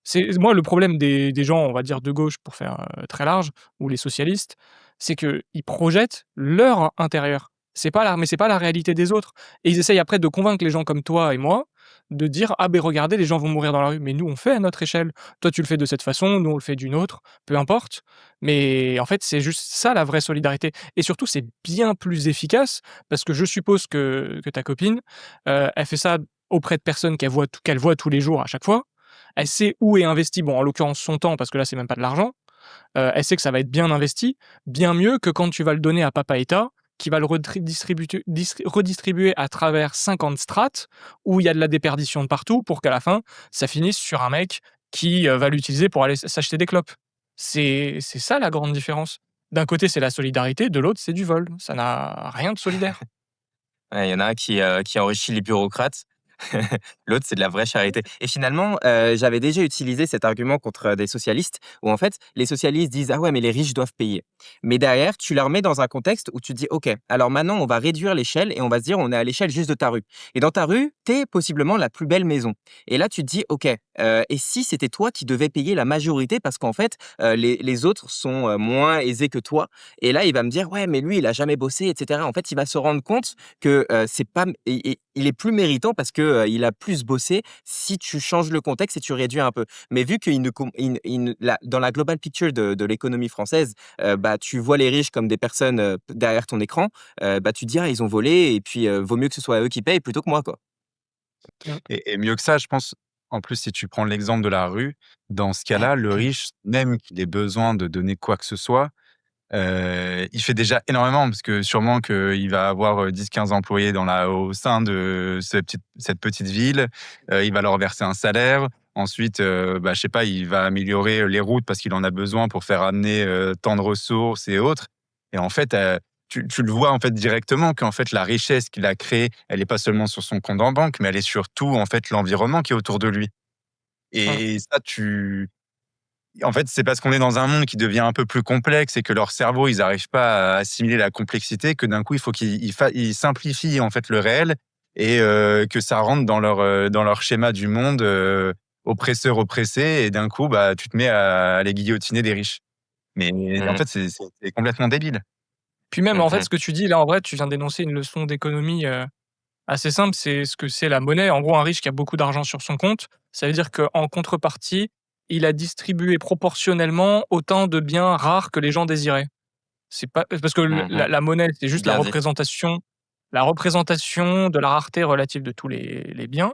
C'est moi, le problème des gens, on va dire de gauche pour faire, très large, ou les socialistes, c'est qu'ils projettent leur intérieur. C'est pas la réalité des autres et ils essayent après de convaincre les gens comme toi et moi, de dire: «Ah beh, regardez, les gens vont mourir dans la rue». Mais nous, on fait à notre échelle. Toi, tu le fais de cette façon, nous, on le fait d'une autre, peu importe. Mais en fait, c'est juste ça la vraie solidarité et surtout, c'est bien plus efficace parce que je suppose que ta copine, elle fait ça auprès de personnes qu'elle voit tous les jours à chaque fois. Elle sait où est investi, bon, en l'occurrence son temps, parce que là, c'est même pas de l'argent. Elle sait que ça va être bien investi, bien mieux que quand tu vas le donner à papa État, qui va le redistribuer à travers 50 strates, où il y a de la déperdition de partout, pour qu'à la fin, ça finisse sur un mec qui, va l'utiliser pour aller s'acheter des clopes. C'est ça la grande différence. D'un côté, c'est la solidarité, de l'autre, c'est du vol. Ça n'a rien de solidaire. Ouais, il y en a un qui enrichit les bureaucrates. L'autre, c'est de la vraie charité. Et finalement, j'avais déjà utilisé cet argument contre, des socialistes où en fait, les socialistes disent: «Ah ouais, mais les riches doivent payer». Mais derrière, tu leur mets dans un contexte où tu te dis: «OK, alors maintenant on va réduire l'échelle et on va se dire on est à l'échelle juste de ta rue. Et dans ta rue, tu es possiblement la plus belle maison». Et là, tu te dis: «OK, et si c'était toi qui devais payer la majorité parce qu'en fait, les autres sont, moins aisés que toi?» Et là, il va me dire: «Ouais, mais lui, il a jamais bossé et cetera». En fait, il va se rendre compte que, c'est pas il est plus méritant parce que, que il a plus bossé si tu changes le contexte et tu réduis un peu. Mais vu qu'il ne, dans la global picture de l'économie française, bah, tu vois les riches comme des personnes derrière ton écran, bah, tu te dis, ah, ils ont volé et puis vaut mieux que ce soit eux qui payent plutôt que moi, quoi. Mmh. Et mieux que ça, je pense, en plus, si tu prends l'exemple de la rue, dans ce cas-là, le riche, même qu'il ait besoin de donner quoi que ce soit, il fait déjà énormément parce que sûrement qu'il va avoir, 10-15 employés au sein de cette petite ville. Il va leur verser un salaire. Ensuite, bah, je sais pas, il va améliorer les routes parce qu'il en a besoin pour faire amener, tant de ressources et autres. Et en fait, tu le vois, en fait, directement qu'en fait, la richesse qu'il a créée, elle est pas seulement sur son compte en banque, mais elle est surtout, en fait, l'environnement qui est autour de lui. Mmh. Et ça, en fait, c'est parce qu'on est dans un monde qui devient un peu plus complexe et que leur cerveau, ils n'arrivent pas à assimiler la complexité, que d'un coup, il faut qu'ils simplifient en fait le réel et que ça rentre dans leur schéma du monde, oppresseur oppressé, et d'un coup, bah, tu te mets à les guillotiner des riches. Mais en Mmh. fait, c'est complètement débile. Puis même, en fait, Mmh. ce que tu dis là, en vrai, tu viens d'énoncer une leçon d'économie, assez simple, c'est ce que c'est la monnaie. En gros, un riche qui a beaucoup d'argent sur son compte, ça veut dire qu'en contrepartie, il a distribué proportionnellement autant de biens rares que les gens désiraient. C'est pas parce que Mmh. la monnaie, c'est juste Bien dit. la représentation de la rareté relative de tous les biens.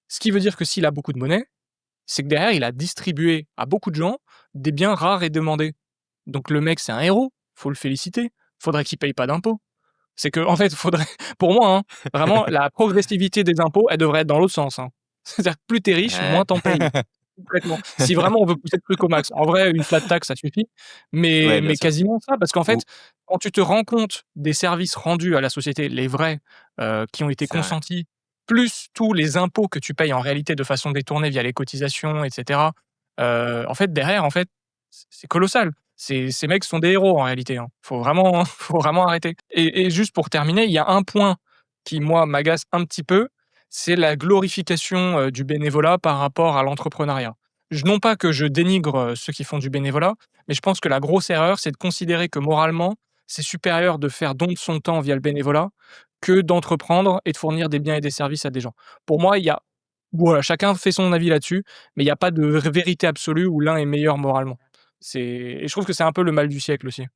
Ce qui veut dire que s'il a beaucoup de monnaie, c'est que derrière, il a distribué à beaucoup de gens des biens rares et demandés. Donc le mec, c'est un héros, faut le féliciter. Faudrait qu'il paye pas d'impôts. C'est que en fait, faudrait pour moi, hein, vraiment la progressivité des impôts, elle devrait être dans l'autre sens, hein. C'est-à-dire que plus tu es riche, Ouais. moins tu en payes. Complètement. Si vraiment on veut pousser le truc au max. En vrai, une flat tax, ça suffit, Ouais, bien mais sûr. quasiment ça, parce qu'en Ou fait, quand tu te rends compte des services rendus à la société, les vrais, qui ont été c'est vrai. consentis, plus tous les impôts que tu payes en réalité de façon détournée via les cotisations et cetera, en fait, derrière, en fait, c'est colossal. Ces mecs sont des héros en réalité, hein. Faut vraiment faut vraiment arrêter et juste pour terminer, il y a un point qui, moi, m'agace un petit peu, c'est la glorification, du bénévolat par rapport à l'entrepreneuriat. Non pas que je dénigre, ceux qui font du bénévolat, mais je pense que la grosse erreur, c'est de considérer que moralement, c'est supérieur de faire don de son temps via le bénévolat que d'entreprendre et de fournir des biens et des services à des gens. Pour moi, il y a voilà, chacun fait son avis là-dessus, mais il y a pas de vérité absolue où l'un est meilleur moralement. Et je trouve que c'est un peu le mal du siècle aussi.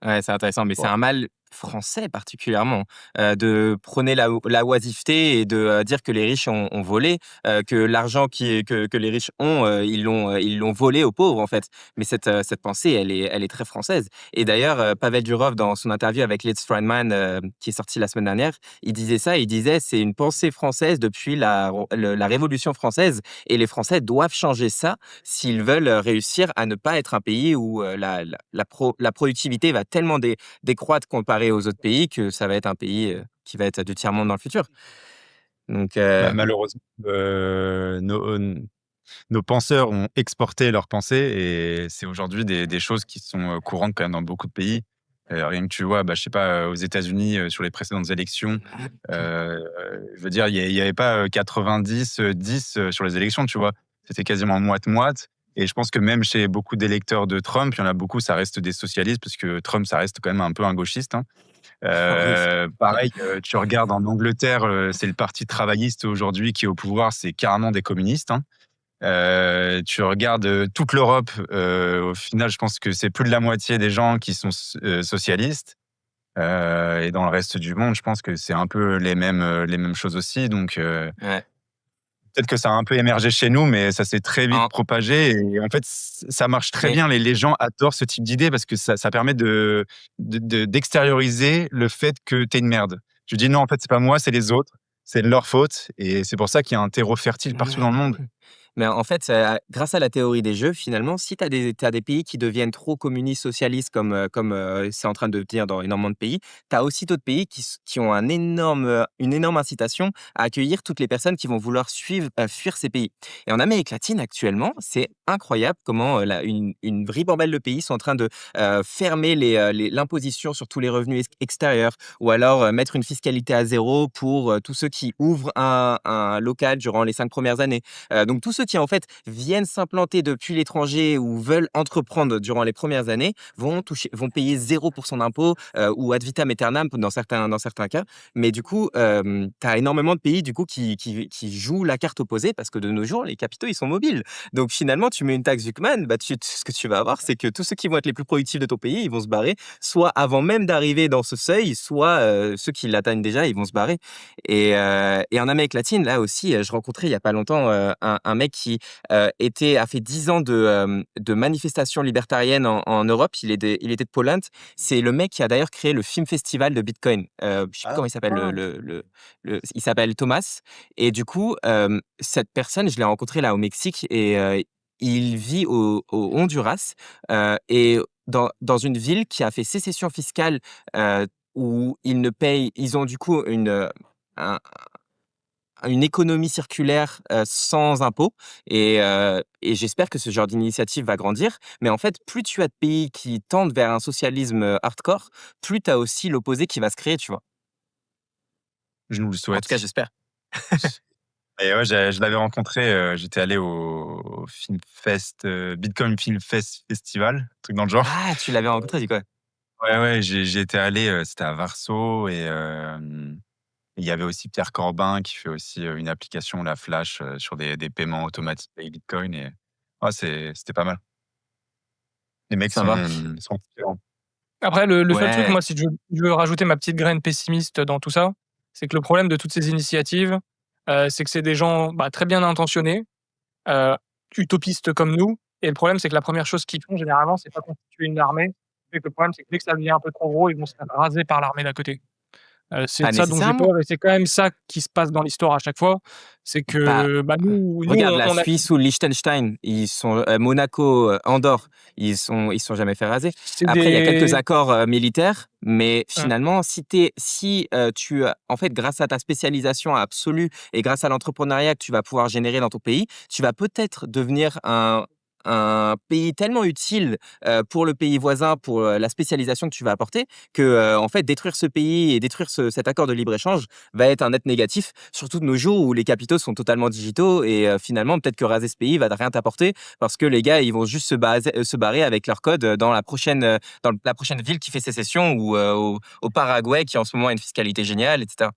Ouais, c'est intéressant, mais c'est Ouais. un mal français particulièrement, de prôner la oisiveté et de, dire que les riches ont volé, que l'argent que les riches ont, ils l'ont volé aux pauvres, en fait. Mais cette pensée, elle est très française et d'ailleurs, Pavel Durov, dans son interview avec Liz Friedman, qui est sortie la semaine dernière, il disait ça, il disait: «C'est une pensée française depuis la Révolution française et les Français doivent changer ça s'ils veulent, réussir à ne pas être un pays où, la productivité va tellement décroître comparé aux autres pays que ça va être un pays, qui va être du tiers-monde dans le futur. Donc Bah, malheureusement, nos penseurs ont exporté leurs pensées et c'est aujourd'hui des choses qui sont, courantes quand même dans beaucoup de pays. Rien que tu vois, bah, je sais pas, aux États-Unis, sur les précédentes élections, heu, je veux dire, il y avait pas, 90-10, sur les élections, tu vois? C'était quasiment moite-moite et je pense que même chez beaucoup d'électeurs de Trump, il y en a beaucoup, ça reste des socialistes parce que Trump, ça reste quand même un peu un gauchiste, hein. oui. Pareil, tu regardes en Angleterre, c'est le parti travailliste aujourd'hui qui est au pouvoir, c'est carrément des communistes, hein. Tu regardes, toute l'Europe, au final, je pense que c'est plus de la moitié des gens qui sont socialistes, et dans le reste du monde, je pense que c'est un peu les mêmes choses aussi, donc Ouais. peut-être que ça a un peu émergé chez nous, mais ça s'est très vite En propagé et en fait, ça marche très mais bien. Les gens adorent ce type d'idée parce que ça permet d'extérioriser le fait que tu es une merde. Tu dis: «Non, en fait, c'est pas moi, c'est les autres, c'est de leur faute» et c'est pour ça qu'il y a un terreau fertile partout dans le monde. Mais en fait, grâce à la théorie des jeux, finalement, si tu as des pays qui deviennent trop communistes, socialistes comme, c'est en train de devenir dans énormément de pays, tu as aussi d'autres pays qui ont une énorme incitation à accueillir toutes les personnes qui vont vouloir fuir ces pays. Et en Amérique latine, actuellement, c'est incroyable comment, la une ribambelle de pays sont en train de, fermer l'imposition sur tous les revenus extérieurs ou alors, mettre une fiscalité à zéro pour, tous ceux qui ouvrent un local durant les 5 premières années. Donc tous ceux ceux qui, en fait, viennent s'implanter depuis l'étranger ou veulent entreprendre durant les premières années vont payer 0% d'impôts ou ad vitam aeternam dans certains cas. Mais du coup, tu as énormément de pays du coup, qui jouent la carte opposée parce que de nos jours, les capitaux, ils sont mobiles. Donc finalement, tu mets une taxe Zuckman, bah, ce que tu vas avoir, c'est que tous ceux qui vont être les plus productifs de ton pays, ils vont se barrer, soit avant même d'arriver dans ce seuil, soit ceux qui l'atteignent déjà, ils vont se barrer. Et en Amérique latine, là aussi, je rencontrais il y a pas longtemps un mec qui a fait 10 ans de manifestations libertariennes en Europe. Il était de Poland. C'est le mec qui a d'ailleurs créé le film festival de Bitcoin. Je sais plus comment il s'appelle. Il s'appelle Thomas. Et du coup, cette personne, je l'ai rencontré là au Mexique et il vit au Honduras et dans une ville qui a fait sécession fiscale où ils ont du coup un- une économie circulaire sans impôts et j'espère que ce genre d'initiative va grandir. Mais en fait, plus tu as de pays qui tendent vers un socialisme hardcore, plus tu as aussi l'opposé qui va se créer, tu vois. Je nous le En tout cas, souhaite. j'espère. Et ouais, je l'avais rencontré, j'étais allé au Film Fest, Bitcoin Film Fest Festival, truc dans le genre. Ah, tu l'avais rencontré, du coup. Ouais, ouais, j'y étais allé, c'était à Varso et il y avait aussi Pierre Corbin qui fait aussi, une application, la Flash, sur des paiements automatiques avec Bitcoin et c'était pas mal. Les mecs Ça va. sont différents. Après, le seul truc, Ouais. moi, si je veux rajouter ma petite graine pessimiste dans tout ça, c'est que le problème de toutes ces initiatives, c'est que c'est des gens, bah, très bien intentionnés, heu, utopistes comme nous et le problème, c'est que la première chose qu'ils font généralement, c'est pas constituer une armée et que le problème, c'est que dès que ça devient un peu trop gros, ils vont se faire raser par l'armée d'à côté. C'est Pas de ça dont j'ai nécessairement. peur et c'est quand même ça qui se passe dans l'histoire à chaque fois. C'est Bah, que, bah, nous regarde la on a Suisse ou le Liechtenstein, ils sont Monaco, Andorre, ils sont jamais fait raser. c'est Après, il y a quelques des accords militaires, mais mmh. finalement, si tu as, en fait, grâce à ta spécialisation absolue et grâce à l'entrepreneuriat que tu vas pouvoir générer dans ton pays, tu vas peut-être devenir un pays tellement utile pour le pays voisin, pour la spécialisation que tu vas apporter, que en fait, détruire ce pays et détruire cet accord de libre-échange va être un net négatif, surtout de nos jours où les capitaux sont totalement digitaux et finalement, peut-être que raser ce pays va rien t'apporter parce que les gars, ils vont juste se barrer avec leur code dans la prochaine ville qui fait sécession ou au Paraguay qui en ce moment a une fiscalité géniale, etc.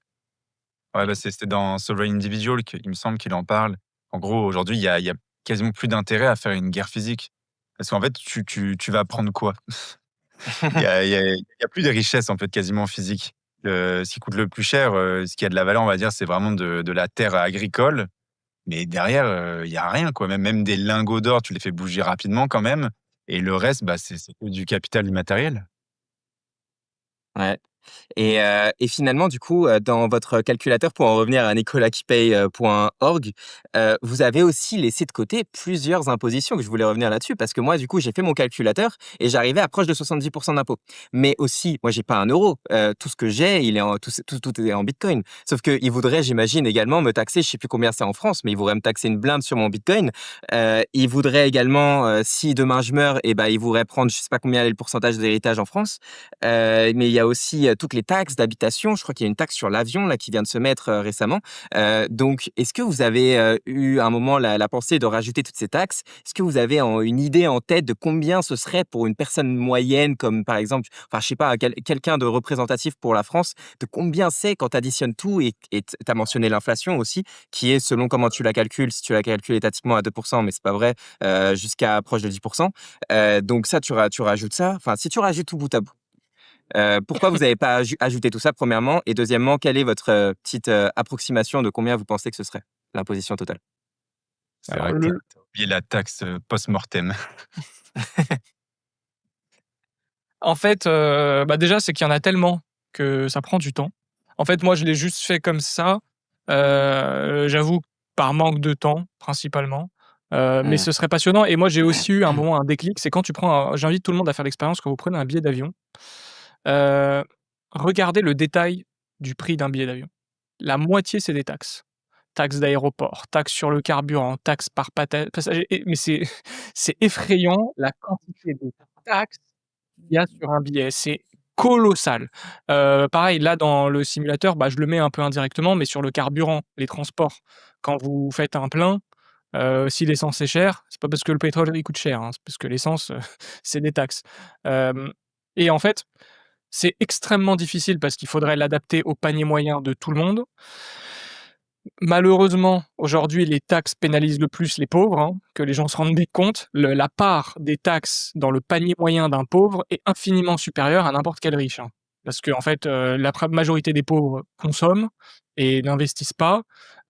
Ouais, bah, c'était dans Sovereign Individual qu'il me semble qu'il en parle. En gros, aujourd'hui, il y a quasiment plus d'intérêt à faire une guerre physique. Parce qu'en fait, tu vas prendre quoi? Il y a plus de richesse, en fait, quasiment physique. Ce qui coûte le plus cher, ce qui a de la valeur, on va dire, c'est vraiment de la terre agricole. Mais derrière, il y a rien, quoi. Même des lingots d'or, tu les fais bouger rapidement quand même et le reste, bah, c'est que du capital immatériel. Ouais. Et finalement, du coup, dans votre calculateur, pour en revenir à nicolaskipaye.org, vous avez aussi laissé de côté plusieurs impositions que je voulais revenir là-dessus parce que moi, du coup, j'ai fait mon calculateur et j'arrivais à proche de 70% d'impôts. Mais aussi, moi, j'ai pas un euro. Tout ce que j'ai, tout est en bitcoin. Sauf qu'ils voudraient, j'imagine, également me taxer, je sais plus combien c'est en France, mais ils voudraient me taxer une blinde sur mon bitcoin. Ils voudraient également, si demain je meurs, et ben, ils voudraient prendre, je sais pas combien est le pourcentage d'héritage en France. Mais il y a aussi toutes les taxes d'habitation. Je crois qu'il y a une taxe sur l'avion là qui vient de se mettre récemment. Donc, est-ce que vous avez eu un moment la pensée de rajouter toutes ces taxes? Est-ce que vous avez une idée en tête de combien ce serait pour une personne moyenne, comme par exemple, enfin, je sais pas, quelqu'un de représentatif pour la France, de combien c'est quand tu additionnes tout et tu as mentionné l'inflation aussi, qui est selon comment tu la calcules, si tu la calcules étatiquement à 2%, mais c'est pas vrai, jusqu'à proche de 10%. Donc ça, tu rajoutes ça. Enfin, si tu rajoutes tout bout à bout. Pourquoi vous n'avez pas ajouté tout ça, premièrement? Et deuxièmement, quelle est votre petite approximation de combien vous pensez que ce serait l'imposition totale? C'est Alors vrai que tu le as oublié la taxe, post-mortem. En fait, bah, déjà, c'est qu'il y en a tellement que ça prend du temps. En fait, moi, je l'ai juste fait comme ça, j'avoue, par manque de temps, principalement, mais Mmh. ce serait passionnant et moi, j'ai aussi eu un moment un déclic, c'est quand tu prends un j'invite tout le monde à faire l'expérience quand vous prenez un billet d'avion, heu, regardez le détail du prix d'un billet d'avion. La moitié, c'est des taxes. Taxes d'aéroport, taxes sur le carburant, taxes par passager et mais c'est c'est effrayant la quantité de taxes qu'il y a sur un billet, c'est colossal. Pareil, là, dans le simulateur, bah, je le mets un peu indirectement, mais sur le carburant, les transports, quand vous faites un plein, Si l'essence est chère, c'est pas parce que le pétrole, il coûte cher, hein, c'est parce que l'essence, c'est des taxes. Hem et en fait, c'est extrêmement difficile parce qu'il faudrait l'adapter au panier moyen de tout le monde. Malheureusement, aujourd'hui, les taxes pénalisent le plus les pauvres, hein, que les gens se rendent bien compte. La part des taxes dans le panier moyen d'un pauvre est infiniment supérieure à n'importe quel riche, hein. Parce qu'en fait, la majorité des pauvres consomment et n'investissent pas.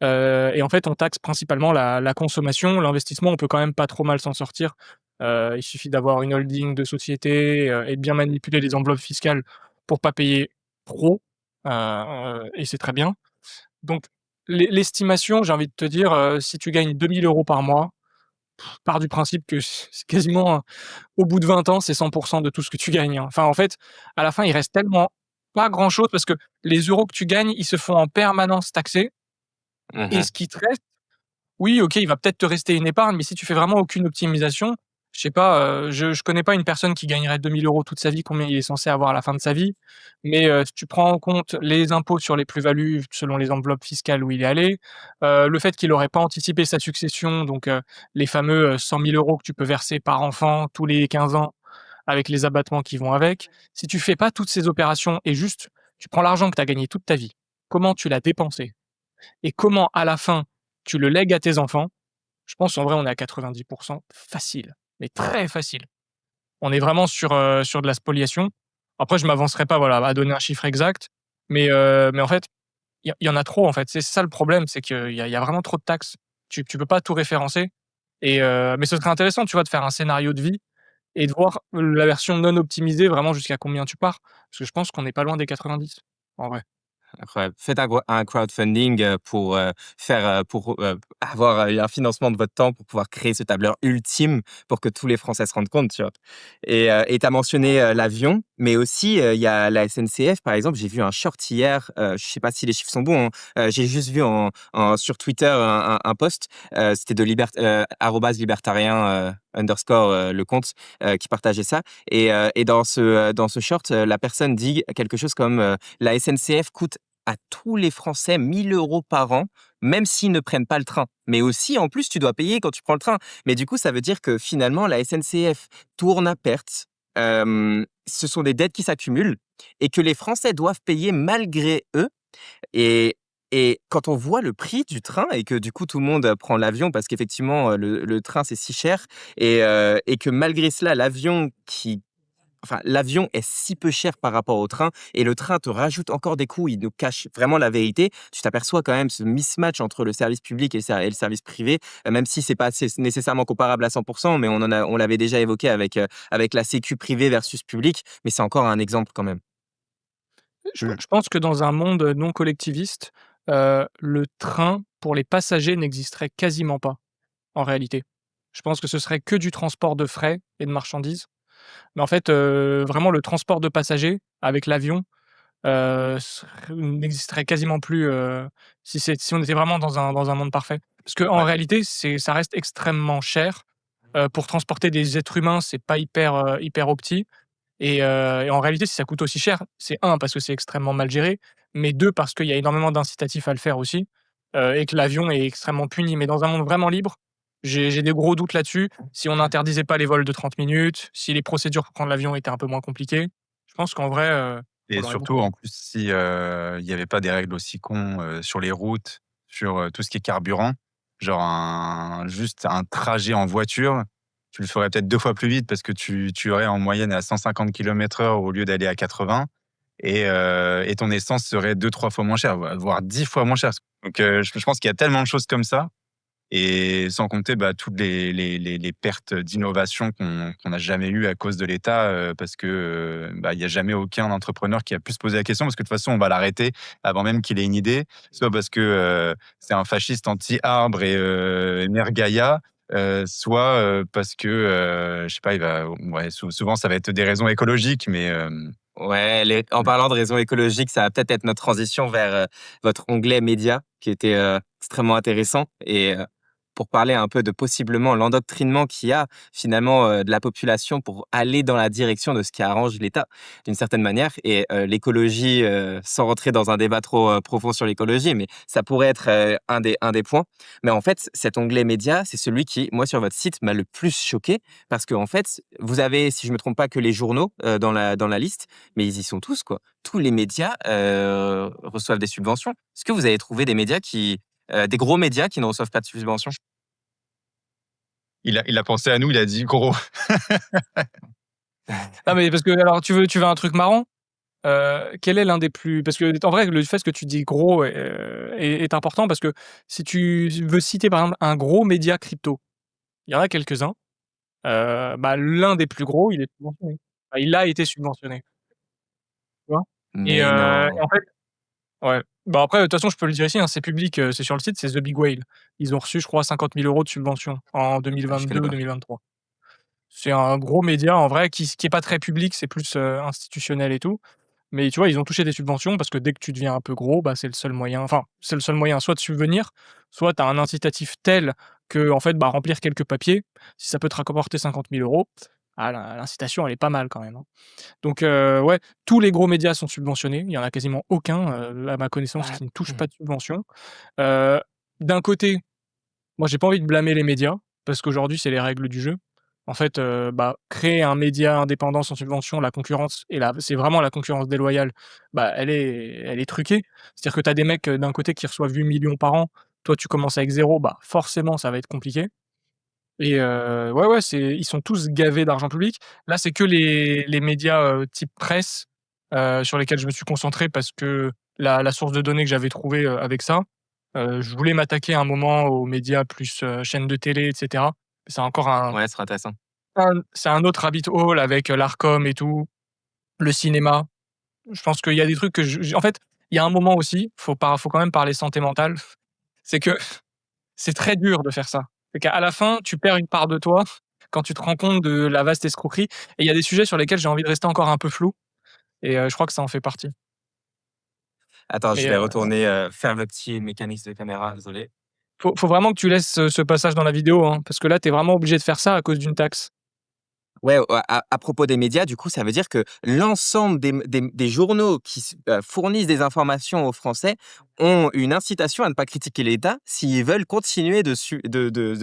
Et en fait, on taxe principalement la consommation. L'investissement, on peut quand même pas trop mal s'en sortir. Il suffit d'avoir une holding de société, et de bien manipuler les enveloppes fiscales pour pas payer trop, et c'est très bien. Donc l'estimation, j'ai envie de te dire, si tu gagnes 2 000 € par mois, pars du principe que c'est quasiment, au bout de 20 ans, c'est 100 de tout ce que tu gagnes, hein. Enfin, en fait, à la fin, il reste tellement pas grand-chose parce que les euros que tu gagnes, ils se font en permanence taxer et Mmh. ce qui te reste, oui, OK, il va peut-être te rester une épargne, mais si tu fais vraiment aucune optimisation, je sais pas, je connais pas une personne qui gagnerait 2 000 € toute sa vie, combien il est censé avoir à la fin de sa vie. Mais, si tu prends en compte les impôts sur les plus-values selon les enveloppes fiscales où il est allé, le fait qu'il aurait pas anticipé sa succession, donc, les fameux, 100 000 € que tu peux verser par enfant tous les 15 ans avec les abattements qui vont avec. Si tu fais pas toutes ces opérations et juste tu prends l'argent que tu as gagné toute ta vie, comment tu l'as dépensé et comment à la fin tu le lègues à tes enfants, je pense en vrai on est à 90 facile, mais très facile. On est vraiment sur de la spoliation. Après je m'avancerai pas, voilà, à donner un chiffre exact, mais en fait, il y en a trop en fait. C'est ça le problème, c'est qu'il y a vraiment trop de taxes. Tu peux pas tout référencer mais ce serait intéressant, tu vois, de faire un scénario de vie et de voir la version non optimisée vraiment jusqu'à combien tu pars. Parce que je pense qu'on n'est pas loin des 90, en vrai. Incroyable. Faites un crowdfunding, pour, faire, pour, avoir, un financement de votre temps pour pouvoir créer ce tableur ultime pour que tous les Français se rendent compte, tu vois? Et tu as mentionné, l'avion, mais aussi, il y a la SNCF, par exemple. J'ai vu un short hier, je sais pas si les chiffres sont bons, hein. J'ai juste vu sur Twitter un post, c'était de arobase libertarien, underscore, le compte, qui partageait ça et dans ce short, la personne dit quelque chose comme, «La SNCF coûte à tous les Français 1 000 € par an, même s'ils ne prennent pas le train. Mais aussi, en plus, tu dois payer quand tu prends le train. Mais du coup, ça veut dire que finalement, la SNCF tourne à perte. Ce sont des dettes qui s'accumulent et que les Français doivent payer malgré eux. Et, et quand on voit le prix du train et que du coup, tout le monde prend l'avion parce qu'effectivement, le train, c'est si cher et que malgré cela, l'avion est si peu cher par rapport au train et le train te rajoute encore des coûts, il nous cache vraiment la vérité. Tu t'aperçois quand même ce mismatch entre le service public et le service privé, même si c'est pas nécessairement comparable à 100%, mais on l'avait déjà évoqué avec la sécu privée versus public, mais c'est encore un exemple quand même. Mmh. Je pense que dans un monde, non collectiviste, le train pour les passagers n'existerait quasiment pas, en réalité. Je pense que ce serait que du transport de frais et de marchandises. Mais en fait, vraiment le transport de passagers avec l'avion, n'existerait quasiment plus, si on était vraiment dans un monde parfait. Parce qu'en Ouais. réalité, ça reste extrêmement cher. Pour transporter des êtres humains, c'est pas hyper opti et en réalité, si ça coûte aussi cher, c'est un parce que c'est extrêmement mal géré, mais 2 parce qu'il y a énormément d'incitatifs à le faire aussi, et que l'avion est extrêmement puni. Mais dans un monde vraiment libre, j'ai des gros doutes là-dessus. Si on n'interdisait pas les vols de 30 minutes, si les procédures pour prendre l'avion étaient un peu moins compliquées, je pense qu'en vrai, on Et l'aurait surtout, beaucoup en moins. plus, si, il y avait pas des règles aussi cons, sur les routes, sur, tout ce qui est carburant, genre juste un trajet en voiture, tu le ferais peut-être 2 fois plus vite parce que tu aurais en moyenne à 150 km/h au lieu d'aller à 80 et ton essence serait 2-3 fois moins chère, voire 10 fois moins chère. Donc, je pense qu'il y a tellement de choses comme ça et sans compter, bah, toutes les pertes d'innovation qu'on n'a jamais eues à cause de l'État, parce que, bah, il y a jamais aucun entrepreneur qui a pu se poser la question parce que de toute façon, on va l'arrêter avant même qu'il ait une idée. Soit parce que, c'est un fasciste anti-arbre et mère Gaïa, soit, parce que, je sais pas, il va ouais, souvent ça va être des raisons écologiques, mais, Ouais, en parlant de raisons écologiques, ça va peut-être être notre transition vers votre onglet médias, qui était extrêmement intéressant. pour parler un peu de possiblement l'endoctrinement qu'il y a finalement de la population pour aller dans la direction de ce qui arrange l'État d'une certaine manière. Et l'écologie, sans rentrer dans un débat trop profond sur l'écologie, mais ça pourrait être un des points. Mais en fait, cet onglet médias, c'est celui qui, moi, sur votre site, m'a le plus choqué parce qu'en fait, vous avez, si je me trompe pas, que les journaux dans la liste, mais ils y sont tous, quoi. Tous les médias reçoivent des subventions. Est-ce que vous avez trouvé des médias des gros médias qui ne reçoivent pas de subventions? Il a pensé à nous, il a dit gros. Ah mais parce que alors tu veux un truc marrant? Quel est l'un des plus parce que en vrai, le fait que tu dis gros est important parce que si tu veux citer par exemple un gros média crypto, il y en a quelques-uns, bah, l'un des plus gros, il est subventionné. Enfin, il a été subventionné, tu vois? Mais Et non. en fait ouais, bah, après de toute façon je peux le dire ici, hein, c'est public, c'est sur le site, c'est The Big Whale. Ils ont reçu je crois 50 000 € de subvention en Ah, je connais 2022 ou pas. 2023. C'est un gros média en vrai qui est pas très public, c'est plus, institutionnel et tout. Mais tu vois, ils ont touché des subventions parce que dès que tu deviens un peu gros, bah, c'est le seul moyen c'est le seul moyen soit de subvenir, soit tu as un incitatif tel que en fait, bah, remplir quelques papiers, si ça peut te rapporter 50 000 €, ah l'incitation elle est pas mal quand même, hein. Donc ouais, tous les gros médias sont subventionnés, il y en a quasiment aucun, à ma connaissance Ah qui ne touche ouais. pas de subvention. Heu, D'un côté, moi, j'ai pas envie de blâmer les médias, parce qu'aujourd'hui, c'est les règles du jeu. En fait, bah, créer un média indépendant sans subvention, la concurrence et là, c'est vraiment la concurrence déloyale, bah, elle est truquée. C'est-à-dire que tu as des mecs, d'un côté qui reçoivent 8 millions par an, toi tu commences avec zéro, bah, forcément ça va être compliqué et ouais, ouais, ils sont tous gavés d'argent public. Là, c'est que les médias, type presse, sur lesquels je me suis concentré parce que la source de données que j'avais trouvée, avec ça, je voulais m'attaquer à un moment aux médias plus, chaînes de télé et cetera. C'est encore Ouais, ce sera intéressant. c'est un autre rabbit hole avec, l'Arcom et tout, le cinéma. Je pense qu'il y a des trucs que en fait, il y a un moment aussi, faut quand même parler santé mentale, c'est que c'est très dur de faire ça. C'est qu'à la fin, tu perds une part de toi quand tu te rends compte de la vaste escroquerie et il y a des sujets sur lesquels j'ai envie de rester encore un peu flou et je crois que ça en fait partie. Attends, je Mais vais retourner faire le petit mécanisme de caméra, désolé. faut vraiment que tu laisses ce passage dans la vidéo, hein, parce que là, tu es vraiment obligé de faire ça à cause d'une taxe. Ouais, à propos des médias, du coup, ça veut dire que l'ensemble des journaux qui fournissent des informations aux Français ont une incitation à ne pas critiquer l'État s'ils veulent continuer de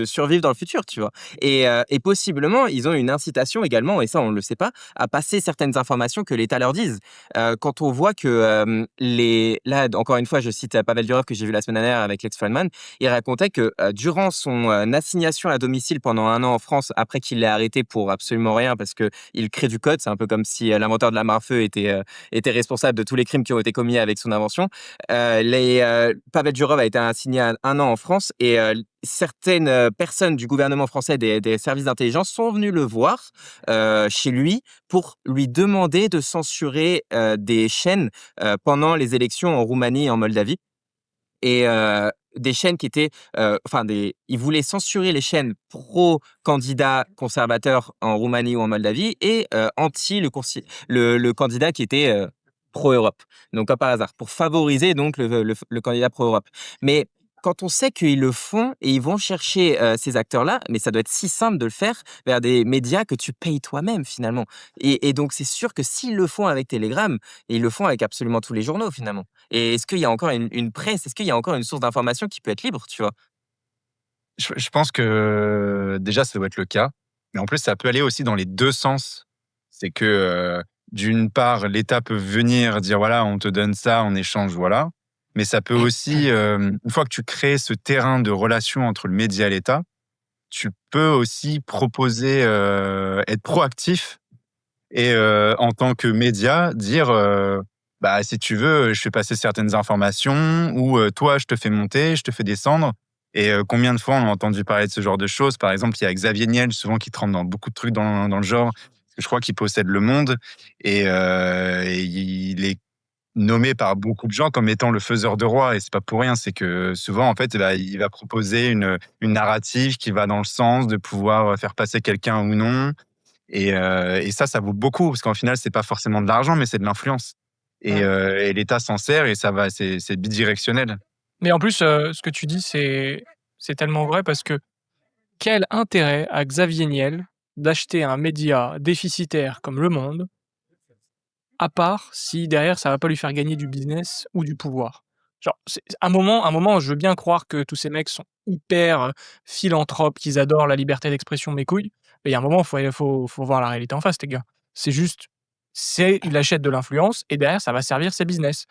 survivre dans le futur, tu vois? Et possiblement, ils ont une incitation également, et ça, on ne le sait pas, à passer certaines informations que l'État leur dise. Quand on voit que, là, encore une fois, je cite Pavel Durov que j'ai vu la semaine dernière avec Lex Fridman, il racontait que, durant son, assignation à domicile pendant 1 an en France, après qu'il l'ait arrêté pour absolument rien parce qu'il crée du code, c'est un peu comme si, l'inventeur de l'arme à feu était responsable de tous les crimes qui ont été commis avec son invention. Pavel Durov a été assigné à 1 an en France et certaines, personnes du gouvernement français, des services d'intelligence sont venus le voir, chez lui pour lui demander de censurer, des chaînes, pendant les élections en Roumanie et en Moldavie. Et des chaînes qui étaient, enfin ils voulaient censurer les chaînes pro-candidats conservateurs en Roumanie ou en Moldavie et anti le candidat qui était, pro-Europe. Donc comme par hasard, pour favoriser donc le candidat pro-Europe. Mais quand on sait qu'ils le font et ils vont chercher, ces acteurs-là, mais ça doit être si simple de le faire vers des médias que tu payes toi-même finalement. Et donc c'est sûr que s'ils le font avec Telegram, ils le font avec absolument tous les journaux finalement. Et est-ce qu'il y a encore une presse? Est-ce qu'il y a encore une source d'information qui peut être libre, tu vois? Je pense que déjà, ça doit être le cas. Mais en plus, ça peut aller aussi dans les 2 sens. C'est que, d'une part, l'État peut venir dire: «Voilà, on te donne ça en échange, voilà». Mais ça peut aussi, une fois que tu crées ce terrain de relation entre le média et l'État, tu peux aussi proposer, être proactif et en tant que média, dire, bah, si tu veux, je fais passer certaines informations ou toi, je te fais monter, je te fais descendre et combien de fois on a entendu parler de ce genre de choses? Par exemple, il y a Xavier Niel souvent qui trempe dans beaucoup de trucs dans le genre. Parce que je crois qu'il possède Le Monde et il est nommé par beaucoup de gens comme étant le faiseur de rois et c'est pas pour rien. C'est que souvent, en fait, bah, il va proposer une narrative qui va dans le sens de pouvoir, faire passer quelqu'un ou non et ça vaut beaucoup parce qu'en final, c'est pas forcément de l'argent, mais c'est de l'influence Ouais. et l'État s'en sert et ça va c'est bidirectionnel. Mais en plus, ce que tu dis, C'est tellement vrai parce que quel intérêt a Xavier Niel d'acheter un média déficitaire comme Le Monde, à part si derrière ça va pas lui faire gagner du business ou du pouvoir? Genre, c'est un moment, je veux bien croire que tous ces mecs sont hyper, philanthropes, qu'ils adorent la liberté d'expression, mes couilles, mais il y a un moment, faut voir la réalité en face, les gars. C'est juste, il achète de l'influence et derrière ça va servir ses business.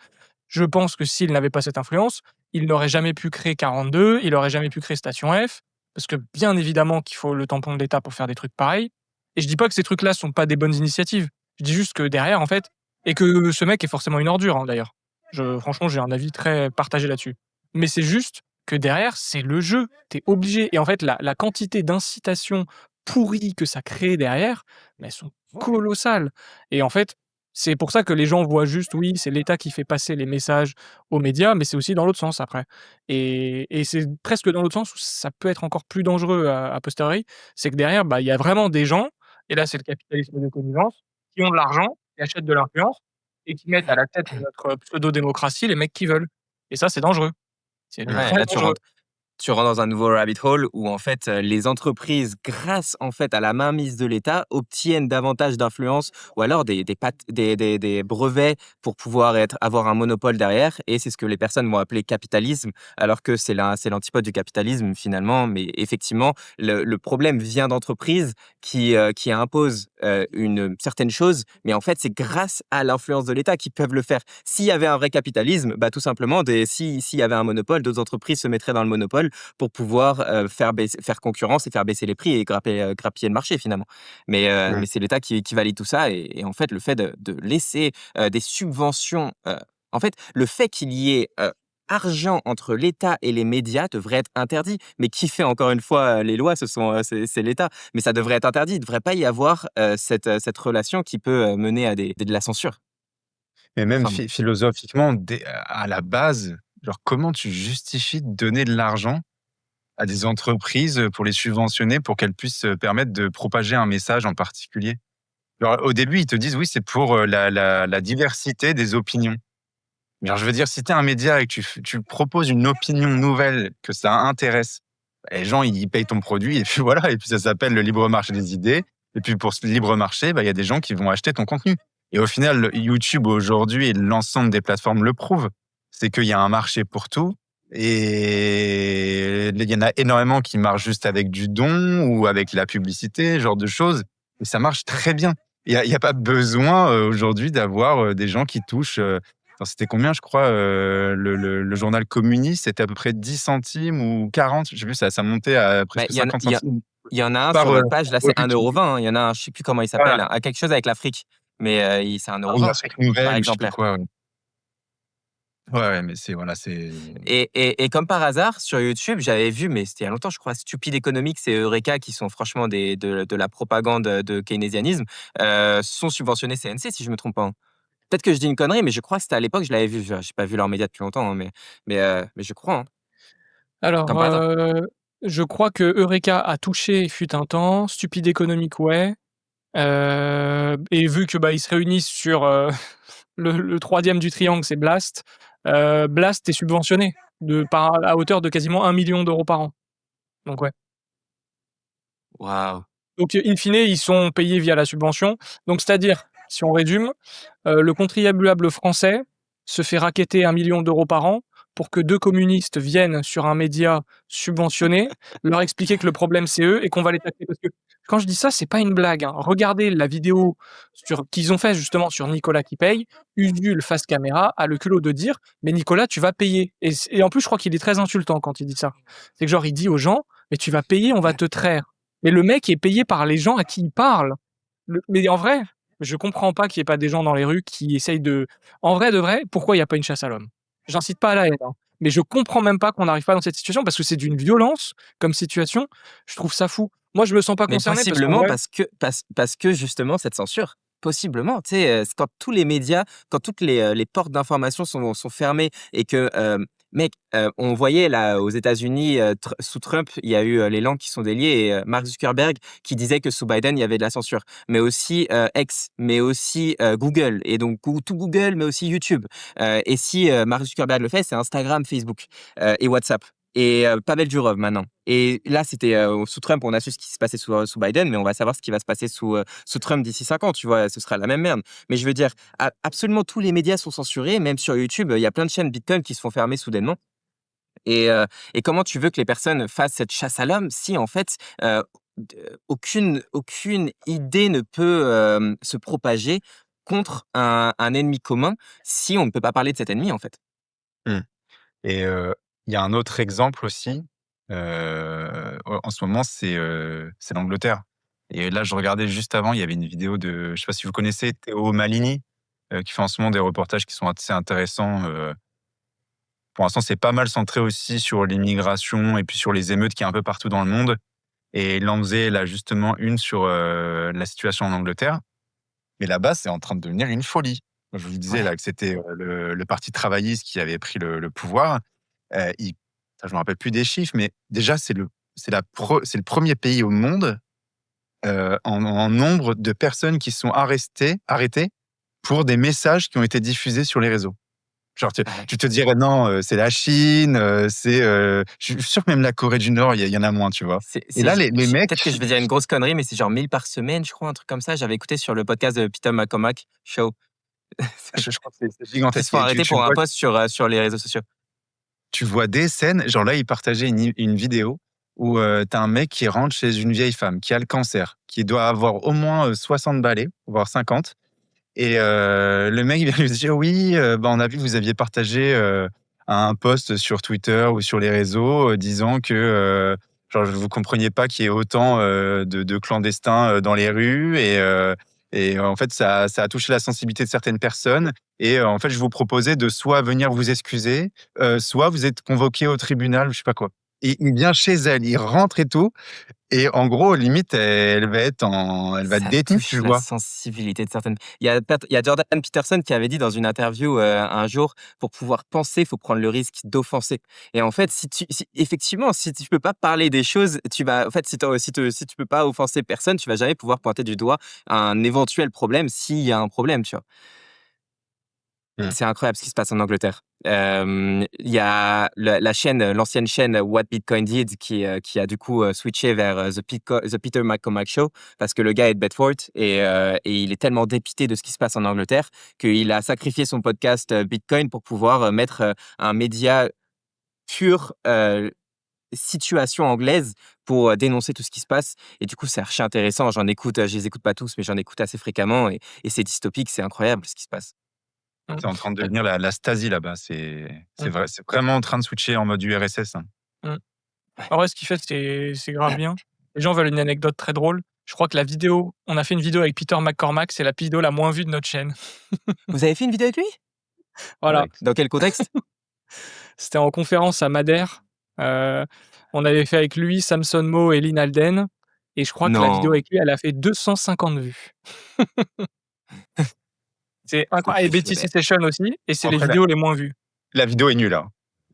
Je pense que s'il n'avait pas cette influence, il n'aurait jamais pu créer 42, il aurait jamais pu créer Station F, parce que bien évidemment qu'il faut le tampon de l'État pour faire des trucs pareils. Et je dis pas que ces trucs-là sont pas des bonnes initiatives. Je dis juste que derrière, en fait, et que ce mec est forcément une ordure, hein, d'ailleurs. Franchement, j'ai un avis très partagé là-dessus. Mais c'est juste que derrière, c'est le jeu. T'es obligé. Et en fait, la quantité d'incitations pourries que ça crée derrière, mais elles sont colossales. Et en fait, c'est pour ça que les gens voient juste, oui, c'est l'État qui fait passer les messages aux médias, mais c'est aussi dans l'autre sens après. Et c'est presque dans l'autre sens où ça peut être encore plus dangereux a posteriori, c'est que derrière, bah, il y a vraiment des gens, et là c'est le capitalisme de connivence, qui ont de l'argent, qui achètent de l'influence et qui mettent à la tête de notre pseudo-démocratie les mecs qu'ils veulent. Et ça, c'est dangereux. C'est Mmh. Ouais, très là, dangereux. tu rentres dans un nouveau rabbit hole où en fait les entreprises, grâce en fait à la mainmise de l'État, obtiennent davantage d'influence ou alors des brevets pour pouvoir avoir un monopole derrière. Et c'est ce que les personnes vont appeler capitalisme, alors que c'est l'antipode du capitalisme finalement. Mais effectivement, le problème vient d'entreprises qui imposent une certaine chose, mais en fait c'est grâce à l'influence de l'État qu'ils peuvent le faire. S'il y avait un vrai capitalisme, bah tout simplement, s'il y avait un monopole, d'autres entreprises se mettraient dans le monopole pour pouvoir faire concurrence et faire baisser les prix et grappiller le marché finalement. Mais c'est l'État qui valide tout ça et en fait, le fait de laisser des subventions, en fait, le fait qu'il y ait argent entre l'État et les médias devrait être interdit. Mais qui fait encore une fois les lois, c'est l'État. Mais ça devrait être interdit. Il ne devrait pas y avoir cette relation qui peut mener à de la censure. Et même Enfin, philosophiquement, à la base, genre, comment tu justifies de donner de l'argent à des entreprises pour les subventionner, pour qu'elles puissent se permettre de propager un message en particulier? Genre, au début, ils te disent: «Oui, c'est pour, la diversité des opinions». Mais genre, je veux dire, si tu es un média et que tu proposes une opinion nouvelle, que ça intéresse, bah, les gens, ils payent ton produit et puis voilà, et puis ça s'appelle le libre marché des idées, et puis pour ce libre marché, bah, il y a des gens qui vont acheter ton contenu. Et au final, YouTube aujourd'hui et l'ensemble des plateformes le prouvent, c'est qu'il y a un marché pour tout, et il y en a énormément qui marchent juste avec du don ou avec la publicité, ce genre de choses, et ça marche très bien. Il y a pas besoin, aujourd'hui d'avoir, des gens qui touchent, enfin, c'était combien, je crois, le journal communiste, c'était à peu près 10 centimes ou 40, je sais plus, ça montait à bah, presque 50 centimes il y en a un par, sur votre page, là, c'est revue de 1,20 €, hein. Il y en a un, je sais plus comment il s'appelle, voilà. hein, quelque chose avec l'Afrique, mais c'est un Ah euro oui, vingt Afrique par Nouvelle ou je sais plus exemplaire. quoi, ouais. Ouais, ouais, mais c'est voilà, c'est Et comme par hasard, sur YouTube, j'avais vu, mais c'était il y a longtemps, je crois, Stupid Economics et Eureka, qui sont franchement de la propagande de keynésianisme, sont subventionnés CNC, si je me trompe pas, hein. Peut-être que je dis une connerie, mais je crois que c'était à l'époque, je l'avais vu. J'ai pas vu leurs médias depuis longtemps, hein, mais je crois, hein, comme Alors, par hasard. je crois que Eureka a touché fut un temps, Stupide Économique, ouais, et vu que, bah, ils se réunissent sur, le 3e du triangle, c'est Blast, Blast est subventionné à hauteur de quasiment 1 million d'euros par an. Donc ouais. Waouh! Donc, in fine, ils sont payés via la subvention. Donc c'est-à-dire, si on résume, le contribuable français se fait racketter 1 million d'euros par an pour que 2 communistes viennent sur un média subventionné, leur expliquer que le problème c'est eux et qu'on va les taxer. Parce que quand je dis ça, c'est pas une blague, hein. Regardez la vidéo qu'ils ont fait justement sur Nicolas qui paye. Usul face caméra a le culot de dire: «Mais Nicolas, tu vas payer», et en plus, je crois qu'il est très insultant quand il dit ça. C'est que genre, il dit aux gens: «Mais tu vas payer, on va te traire». Mais le mec est payé par les gens à qui il parle. Mais en vrai, je comprends pas qu'il y ait pas des gens dans les rues qui essayent de, en vrai de vrai, pourquoi il y a pas une chasse à l'homme? J'incite pas à la haine, hein, mais je comprends même pas qu'on n'arrive pas dans cette situation parce que c'est d'une violence comme situation, je trouve ça fou. Moi, je me sens pas Mais concerné parce qu'en possiblement vrai, parce que justement cette censure, possiblement, tu sais, c'est quand tous les médias, quand toutes les portes d'information sont fermées et que, mec, on voyait là aux États-Unis, sous Trump, il y a eu, les langues qui sont déliées et Mark Zuckerberg qui disait que sous Biden, il y avait de la censure. Mais aussi, X, mais aussi, Google et donc tout Google, mais aussi YouTube. Et si, Mark Zuckerberg le fait, c'est Instagram, Facebook, et WhatsApp. et Pavel Durov maintenant. Et là, c'était sous Trump, on a su ce qui se passait sous Biden, mais on va savoir ce qui va se passer sous Trump d'ici 5 ans, tu vois, ce sera la même merde. Mais je veux dire, absolument tous les médias sont censurés, même sur YouTube, il y a plein de chaînes Bitcoin qui se font fermer soudainement. Et comment tu veux que les personnes fassent cette chasse à l'homme si, en fait, aucune idée ne peut se propager contre un ennemi commun si on ne peut pas parler de cet ennemi, en fait. Mmh. Et il y a un autre exemple aussi, en ce moment, c'est l'Angleterre. Et là, je regardais juste avant, il y avait une vidéo de, je sais pas si vous connaissez Théo Malini, qui fait en ce moment des reportages qui sont assez intéressants. Pour l'instant, c'est pas mal centré aussi sur l'immigration et puis sur les émeutes qu'il y a un peu partout dans le monde. Et il en faisait là justement une sur la situation en Angleterre. Mais là-bas, c'est en train de devenir une folie. Je vous disais Ouais. là que c'était le parti travailliste qui avait pris le pouvoir. Je me rappelle plus des chiffres, mais déjà c'est le premier pays au monde en nombre de personnes qui sont arrêtées pour des messages qui ont été diffusés sur les réseaux. Genre Ouais. tu te dirais non, c'est la Chine, je suis sûr que même la Corée du Nord, il y en a moins, tu vois. Et là les Peut-être que mecs, je vais dire une grosse connerie, mais c'est genre 1000 par semaine, je crois, un truc comme ça. J'avais écouté sur le podcast de Peter McCormack Show. je crois que c'est Qui se gigantesque. font Et arrêter pour un post sur les réseaux sociaux. tu vois des scènes, genre là, il partageait une vidéo où tu as un mec qui rentre chez une vieille femme qui a le cancer, qui doit avoir au moins 60 balais, voire 50. Et le mec, il vient lui dire: «Oui, bah, on a vu que vous aviez partagé un post sur Twitter ou sur les réseaux, disant que, genre, vous compreniez pas qu'il y ait autant de clandestins dans les rues et en fait, ça a touché la sensibilité de certaines personnes et en fait, je vous proposais de soit venir vous excuser, soit vous êtes convoqué au tribunal», ou je sais pas quoi. Et il vient chez elle, il rentre et tout et en gros, limite, elle va être Ça détenue, tu touche la vois? sensibilité de certaines. Il y a Jordan Peterson qui avait dit dans une interview un jour, pour pouvoir penser, il faut prendre le risque d'offenser. Et en fait, effectivement, si tu peux pas parler des choses, tu vas, en fait, si tu peux pas offenser personne, tu vas jamais pouvoir pointer du doigt un éventuel problème s'il y a un problème, tu vois. Mmh. C'est incroyable ce qui se passe en Angleterre. Il y a la chaîne, l'ancienne chaîne What Bitcoin Did qui a du coup switché vers The Peter McCormack Show parce que le gars est de Bedford et il est tellement dépité de ce qui se passe en Angleterre qu'il a sacrifié son podcast Bitcoin pour pouvoir mettre un média pur situation anglaise pour dénoncer tout ce qui se passe. Et du coup, c'est archi intéressant. Je les écoute pas tous, mais j'en écoute assez fréquemment et c'est dystopique, c'est incroyable ce qui se passe. Mmh. C'est en train de devenir la Stasi là-bas. C'est Mmh. vrai, c'est vraiment en train de switcher en mode URSS, hein. Mmh. En vrai, ce qu'il fait, c'est grave bien. Les gens veulent une anecdote très drôle. Je crois que on a fait une vidéo avec Peter McCormack, c'est la vidéo la moins vue de notre chaîne. Vous avez fait une vidéo avec lui? Voilà, Dans quel contexte? c'était en conférence à Madère. Heu, on avait fait avec lui, Samson Mow et Lynn Alden et je crois que la vidéo Non. avec lui, elle a fait 250 vues. C'est incroyable et Betty Purée. Session aussi et c'est les Après vidéos les moins vues. la vidéo est nulle, hein.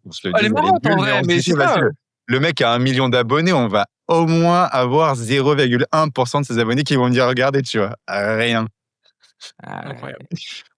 On se le Elle est dise, elle est marrante en nulle, mais vrai, on se mais dit: c'est «Vas-y, ça, le mec a 1 million d'abonnés, on va au moins avoir 0,1% de ses abonnés qui vont venir regarder», tu vois? Rien. Ah, incroyable.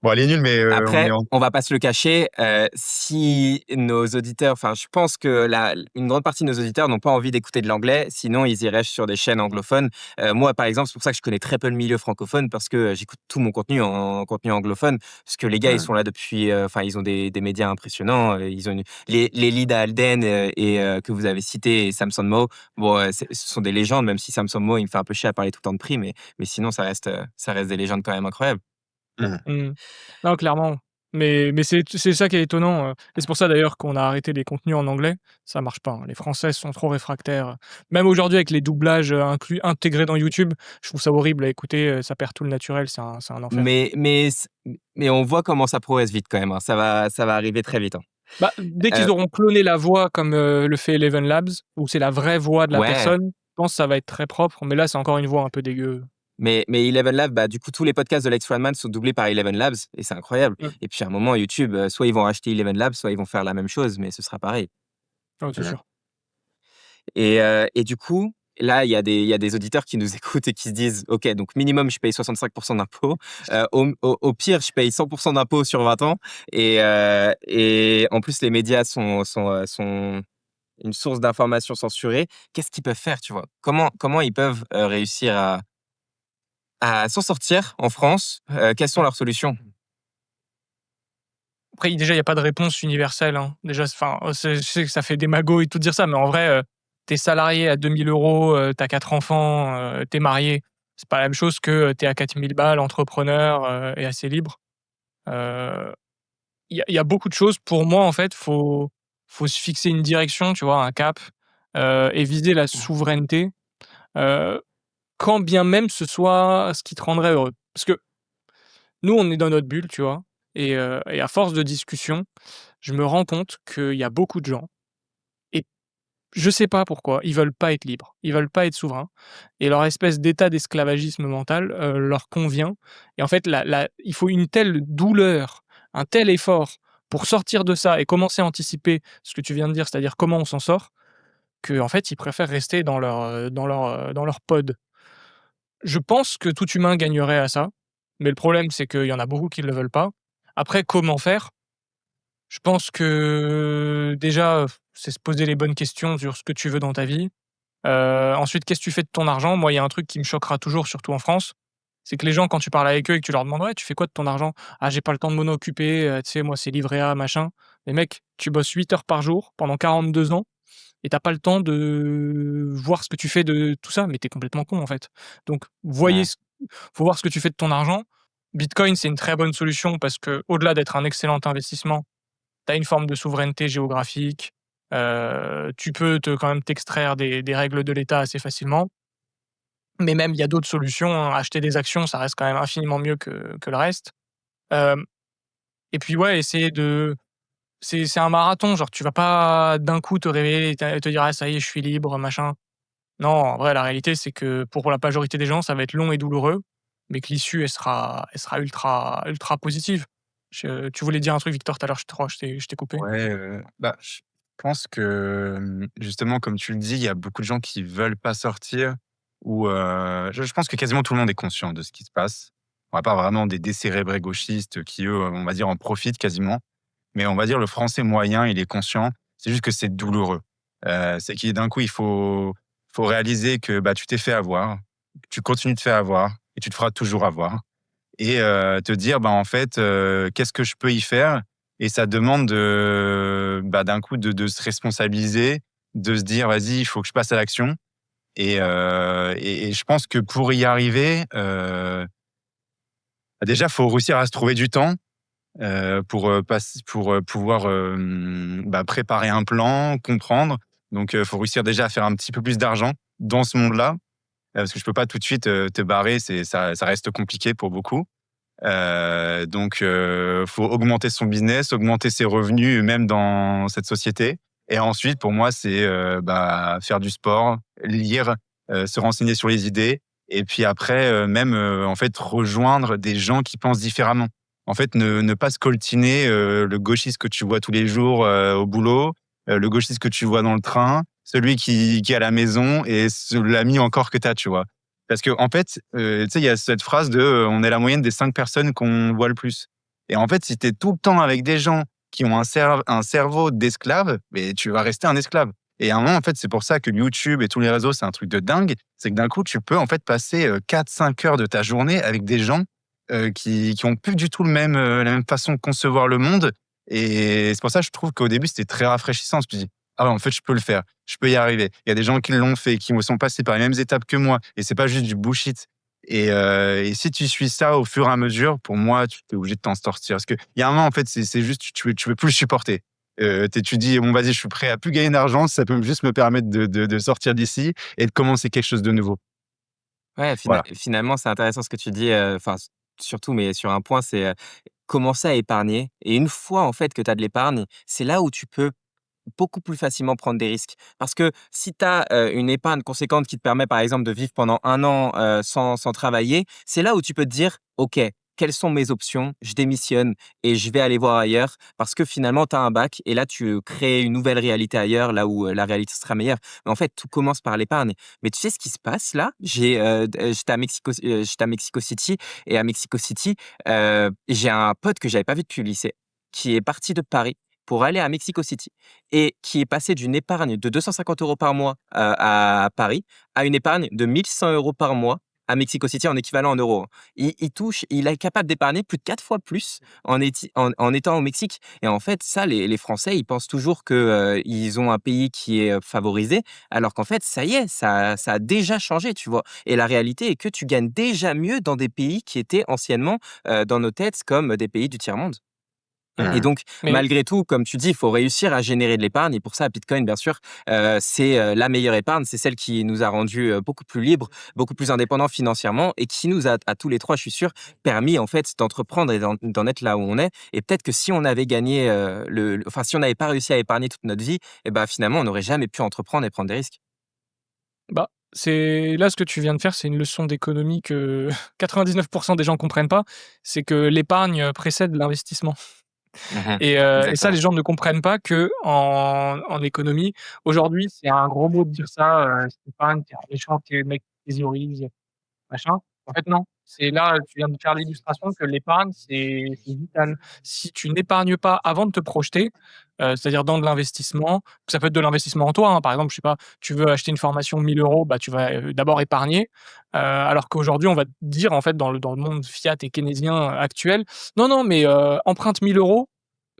Bon, elle est nulle, mais on est après, en on va pas se le cacher, si nos auditeurs enfin, je pense que une grande partie de nos auditeurs n'ont pas envie d'écouter de l'anglais, sinon ils iraient sur des chaînes anglophones. Moi, par exemple, c'est pour ça que je connais très peu le milieu francophone parce que j'écoute tout mon contenu en contenu anglophone. Parce que les gars, ils mmh, sont là depuis, enfin, ils ont des médias impressionnants, ils ont les Lida Alden, que vous avez cités et Samson Mow, bon, ce sont des légendes, même si Samson Mow, il me fait un peu chier à parler tout le temps de prix, mais sinon ça reste des légendes quand même incroyables. mmh. Mmh. Non, clairement. Mais c'est ça qui est étonnant, et c'est pour ça d'ailleurs qu'on a arrêté les contenus en anglais. Ça marche pas, hein. Les Français sont trop réfractaires. Même aujourd'hui avec les doublages, intégrés dans YouTube, je trouve ça horrible à écouter, ça perd tout le naturel, c'est un enfer. Mais mais c mais on voit comment ça progresse vite quand même, hein. Ça va arriver très vite, hein. Bah, dès qu'ils Heu, auront cloné la voix comme, le fait Eleven Labs, où c'est la vraie voix de la ouais, personne, je pense que ça va être très propre, mais là, c'est encore une voix un peu dégueu. mais Eleven Labs, bah, du coup, tous les podcasts de Lex Fridman sont doublés par Eleven Labs et c'est incroyable Mmh. et puis à un moment YouTube, soit ils vont racheter Eleven Labs, soit ils vont faire la même chose, mais ce sera pareil Ouais, c'est Mmh. sûr. et du coup, là, il y a des auditeurs qui nous écoutent et qui se disent: «OK, donc minimum, je paye 65 d'impôts, au pire, je paye 100 d'impôts sur 20 ans et en plus, les médias sont une source d'information censurée, qu'est-ce qu'ils peuvent faire, tu vois? Comment ils peuvent, réussir à s'en sortir en France? Quelles sont leurs solutions? Après, déjà, il y a pas de réponse universelle, hein. Déjà, enfin, je sais que ça fait démago et tout dire ça, mais en vrai, tu salarié à 2 000 €, tu 4 enfants, tu marié. C'est pas la même chose que, tu à 4 000 balles, entrepreneur, et assez libre. Heu, il y a beaucoup de choses. Pour moi, en fait, faut se fixer une direction, tu vois, un cap, et viser la souveraineté, heu, quand bien même ce soit ce qui te rendrait heureux. Parce que nous, on est dans notre bulle, tu vois? Et à force de discussion, je me rends compte qu'il y a beaucoup de gens et je sais pas pourquoi, ils veulent pas être libres, ils veulent pas être souverains et leur espèce d'état d'esclavagisme mental, leur convient et en fait il faut une telle douleur, un tel effort pour sortir de ça et commencer à anticiper ce que tu viens de dire, c'est-à-dire comment on s'en sort, qu'en fait, ils préfèrent rester dans leur pod. Je pense que tout humain gagnerait à ça, mais le problème, c'est qu'il y en a beaucoup qui ne le veulent pas. Après, comment faire? Je pense que déjà, c'est se poser les bonnes questions sur ce que tu veux dans ta vie. Ensuite, qu'est-ce que tu fais de ton argent? Moi, il y a un truc qui me choquera toujours, surtout en France, c'est que les gens, quand tu parles avec eux et que tu leur demandes: «Ouais, tu fais quoi de ton argent?» «Ah, j'ai pas le temps de m'en occuper, tu sais, moi, c'est livret A, machin». Mais mec, tu bosses 8 heures par jour pendant 42 ans et tu pas le temps de voir ce que tu fais de tout ça, mais tu es complètement con, en fait. Donc voyez Ouais. ce faut voir ce que tu fais de ton argent. Bitcoin, c'est une très bonne solution parce que au delà d'être un excellent investissement, tu as une forme de souveraineté géographique, tu peux te quand même t'extraire des règles de l'État assez facilement. Mais même, il y a d'autres solutions, hein. Acheter des actions, ça reste quand même infiniment mieux que le reste. Hem et puis, ouais, essayer de c'est un marathon, genre, tu vas pas d'un coup te réveiller et te dire: «Ah ça y est, je suis libre, machin». Non, en vrai, la réalité, c'est que pour la majorité des gens, ça va être long et douloureux, mais que l'issue, elle sera ultra positive. Tu voulais dire un truc, Victor, tout à l'heure, je crois, je t'ai coupé. Ouais, bah, je pense que, justement, comme tu le dis, il y a beaucoup de gens qui veulent pas sortir ou, je pense que quasiment tout le monde est conscient de ce qui se passe. On va pas vraiment des décérébrés gauchistes qui, eux, on va dire, en profitent quasiment. Mais on va dire le français moyen, il est conscient. C'est juste que c'est douloureux. C'est qu'il d'un coup, il faut réaliser que, bah, tu t'es fait avoir, tu continues de te faire avoir et tu te feras toujours avoir et te dire: «Bah, en fait, qu'est-ce que je peux y faire?» Et ça demande de, bah, d'un coup de se responsabiliser, de se dire: «Vas-y, il faut que je passe à l'action» et je pense que pour y arriver, bah, déjà, il faut réussir à se trouver du temps, pour, pouvoir, bah, préparer un plan, comprendre. Donc, faut réussir déjà à faire un petit peu plus d'argent dans ce monde-là, parce que je peux pas tout de suite, te barrer, ça reste compliqué pour beaucoup. Donc, faut augmenter son business, augmenter ses revenus, même dans cette société. Et ensuite, pour moi, c'est, bah, faire du sport, lire, se renseigner sur les idées et puis après, même, en fait, rejoindre des gens qui pensent différemment. En fait, ne pas scoltiner, le gauchiste que tu vois tous les jours, au boulot, le gauchiste que tu vois dans le train, celui qui est à la maison et l'ami encore que tu as, tu vois? Parce qu'en fait, tu sais, il y a cette phrase de, «On est la moyenne des 5 personnes qu'on voit le plus» et en fait, si tu es tout le temps avec des gens qui ont un cerveau d'esclave, beh, tu vas rester un esclave et à un moment, en fait, c'est pour ça que YouTube et tous les réseaux, c'est un truc de dingue. C'est que d'un coup, tu peux, en fait, passer, 4-5 heures de ta journée avec des gens, qui ont plus du tout la même façon de concevoir le monde et c'est pour ça que je trouve qu'au début, c'était très rafraîchissant. Je me dis: «Ah ouais, en fait, je peux le faire. Je peux y arriver. Il y a des gens qui l'ont fait, qui sont passés par les mêmes étapes que moi et c'est pas juste du bullshit et si tu suis ça au fur et à mesure, pour moi, tu es obligé de t'en sortir. Parce qu'il y a un moment, en fait, c'est juste tu veux plus le supporter. Tu dis: «Bon, vas-y, je suis prêt à plus gagner d'argent, ça peut juste me permettre de sortir d'ici et de commencer quelque chose de nouveau». Ouais, Voilà. finalement, c'est intéressant ce que tu dis, enfin, surtout, mais sur un point, c'est, commencer à épargner et une fois, en fait, que tu as de l'épargne, c'est là où tu peux beaucoup plus facilement prendre des risques. Parce que si tu as, une épargne conséquente qui te permet, par exemple, de vivre pendant 1 an, sans travailler, c'est là où tu peux te dire: «OK, quelles sont mes options? Je démissionne et je vais aller voir ailleurs». Parce que finalement, tu as un bac et là, tu crées une nouvelle réalité ailleurs, là où, la réalité sera meilleure. Mais en fait, tout commence par l'épargne. Mais tu sais ce qui se passe là? J'étais à Mexico City et à Mexico City, j'ai un pote que j'avais pas vu depuis le lycée, qui est parti de Paris pour aller à Mexico City et qui est passé d'une épargne de 250 € par mois à Paris à une épargne de 1 100 € par mois à Mexico City en équivalent en euros. Il est capable d'épargner plus de 4 fois plus en étant au Mexique. Et en fait, ça, les Français, ils pensent toujours qu'ils ont un pays qui est favorisé, alors qu'en fait, ça y est, ça a déjà changé, tu vois. Et la réalité est que tu gagnes déjà mieux dans des pays qui étaient anciennement dans nos têtes comme des pays du tiers-monde. Et Mmh. donc, Mais malgré tout, comme tu dis, il faut réussir à générer de l'épargne. Et pour ça, Bitcoin, bien sûr, c'est la meilleure épargne. C'est celle qui nous a rendus beaucoup plus libres, beaucoup plus indépendants financièrement et qui nous a, à tous les trois, je suis sûr, permis en fait d'entreprendre et d'en être là où on est. Et peut-être que si on avait gagné, enfin, si on n'avait pas réussi à épargner toute notre vie, et ben finalement, on n'aurait jamais pu entreprendre et prendre des risques. bah, c'est là, ce que tu viens de faire, c'est une leçon d'économie que 99 des gens comprennent pas. C'est que l'épargne précède l'investissement. Mhm. Et ça, Exactement. les gens ne comprennent pas qu'en économie, aujourd'hui, c'est un gros mot de dire ça, «C'est l'épargne, tu es un méchant, tu es le mec qui thésaurise, machin». En fait, non. C'est là, tu viens de faire l'illustration que l'épargne, c'est vital. Si tu n'épargnes pas avant de te projeter, c'est-à-dire dans de l'investissement, ça peut être de l'investissement en toi, hein. Par exemple, je sais pas, tu veux acheter une formation 1 000 €, bah, tu vas, d'abord épargner, alors qu'aujourd'hui, on va te dire, en fait, dans le monde fiat et keynésien actuel: «Non, non, mais emprunte 1 000 €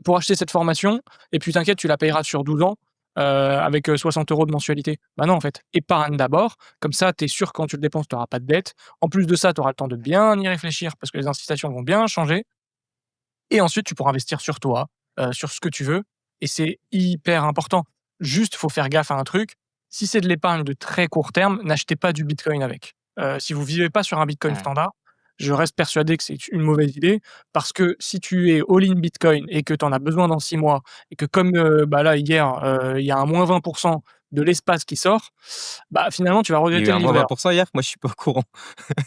pour acheter cette formation et puis t'inquiète, tu la payeras sur 12 ans, avec, 60 € de mensualité». Bah non, en fait, épargne d'abord, comme ça, tu es sûr que quand tu le dépenses, tu auras pas de dette. En plus de ça, tu auras le temps de bien y réfléchir parce que les incitations vont bien changer et ensuite tu pourras investir sur toi, sur ce que tu veux et c'est hyper important. Juste, faut faire gaffe à un truc, si c'est de l'épargne de très court terme, n'achetez pas du bitcoin avec. Si vous vivez pas sur un bitcoin Mhm. standard, je reste persuadé que c'est une mauvaise idée parce que si tu es all in bitcoin et que tu en as besoin dans 6 mois et que comme, bah, là hier, il y a un moins 20 de l'espace qui sort, bah, finalement tu vas Il y a regretter eu le un moins livret A. 20% hier, moi je suis pas au courant.